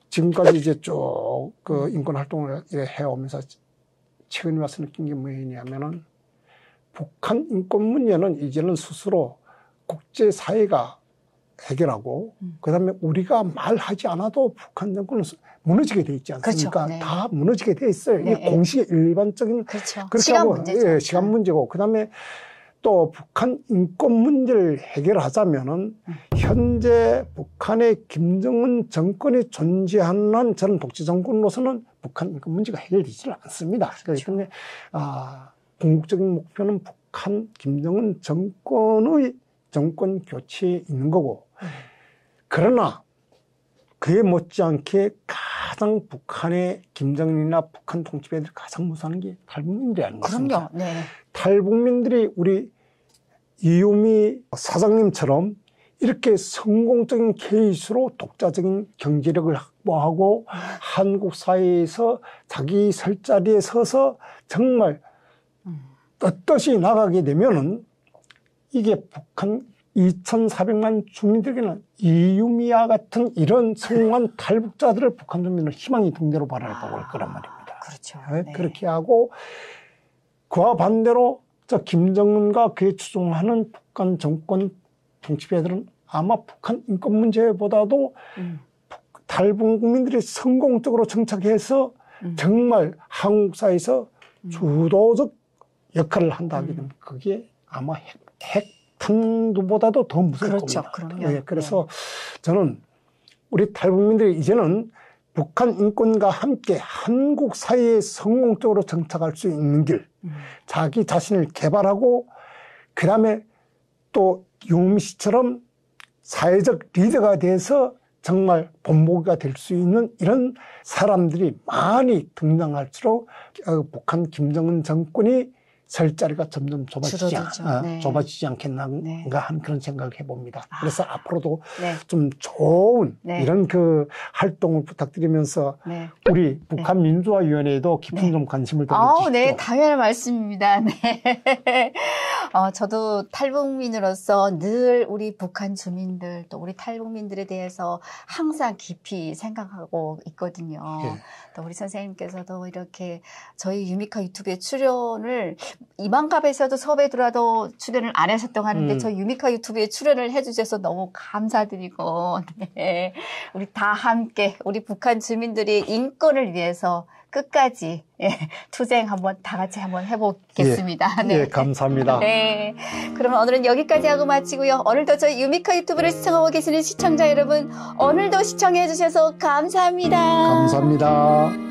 지금까지 이제 쭉 그 인권 활동을 해오면서 최근에 와서 느낀 게 뭐냐면은 북한 인권 문제는 이제는 스스로 국제사회가 해결하고 그다음에 우리가 말하지 않아도 북한 정권은 무너지게 돼 있지 않습니까? 그렇죠. 네. 다 무너지게 돼 있어요. 네. 이게 공식의 일반적인 그렇죠. 시간 문제죠. 시간 문제고 그다음에 또 북한 인권 문제를 해결하자면은 현재 북한의 김정은 정권이 존재하는 저는 독재 정권으로서는 북한 인권 문제가 해결되지를 않습니다. 그렇기 때문에 궁극적인 목표는 북한 김정은 정권의 정권 교체에 있는 거고 그러나 그에 못지않게 가장 북한의 김정은이나 북한 통치배들이 가장 무서워하는 게 탈북민들이 아니겠습니까? 그럼요. 네. 탈북민들이 우리 이유미 사장님처럼 이렇게 성공적인 케이스로 독자적인 경제력을 확보하고 한국 사회에서 자기 설 자리에 서서 정말 떳떳이 나가게 되면은 이게 북한 2,400만 주민들에게는 이유미와 같은 이런 성공한 탈북자들을 북한 주민은 희망의 등대로 바라보고 올 거란 말입니다. 그렇죠. 네. 그렇게 하고 그와 반대로 저 김정은과 그에 추종하는 북한 정권 통치배들은 아마 북한 인권 문제보다도 탈북민들이 성공적으로 정착해서 정말 한국 사회에서 주도적 역할을 한다 하게 되면 그게 아마 핵탄두보다도 더 무서울 그렇죠. 겁니다. 그럼요. 네, 그래서 저는 우리 탈북민들이 이제는 북한 인권과 함께 한국 사회에 성공적으로 정착할 수 있는 길 자기 자신을 개발하고 그다음에 또 유미 씨처럼 사회적 리더가 돼서 정말 본보기가 될 수 있는 이런 사람들이 많이 등장할수록 북한 김정은 정권이 설 자리가 점점 좁아지지 않겠는가 하는 그런 생각을 해봅니다. 그래서 앞으로도 좀 좋은 이런 그 활동을 부탁드리면서 우리 북한 민주화위원회에도 깊은 좀 관심을 가져주십시오. 네, 당연한 말씀입니다. 네. 저도 탈북민으로서 늘 우리 북한 주민들 또 우리 탈북민들에 대해서 항상 깊이 생각하고 있거든요. 또 우리 선생님께서도 이렇게 저희 유미카 유튜브에 출연을 이만갑에서도 섭외더라도 출연을 안 하셨다고 하는데 저희 유미카 유튜브에 출연을 해주셔서 너무 감사드리고 우리 다 함께 우리 북한 주민들의 인권을 위해서 끝까지 투쟁 한번 다 같이 한번 해보겠습니다. 네, 감사합니다. 네, 그러면 오늘은 여기까지 하고 마치고요. 오늘도 저희 유미카 유튜브를 시청하고 계시는 시청자 여러분, 오늘도 시청해 주셔서 감사합니다. 감사합니다.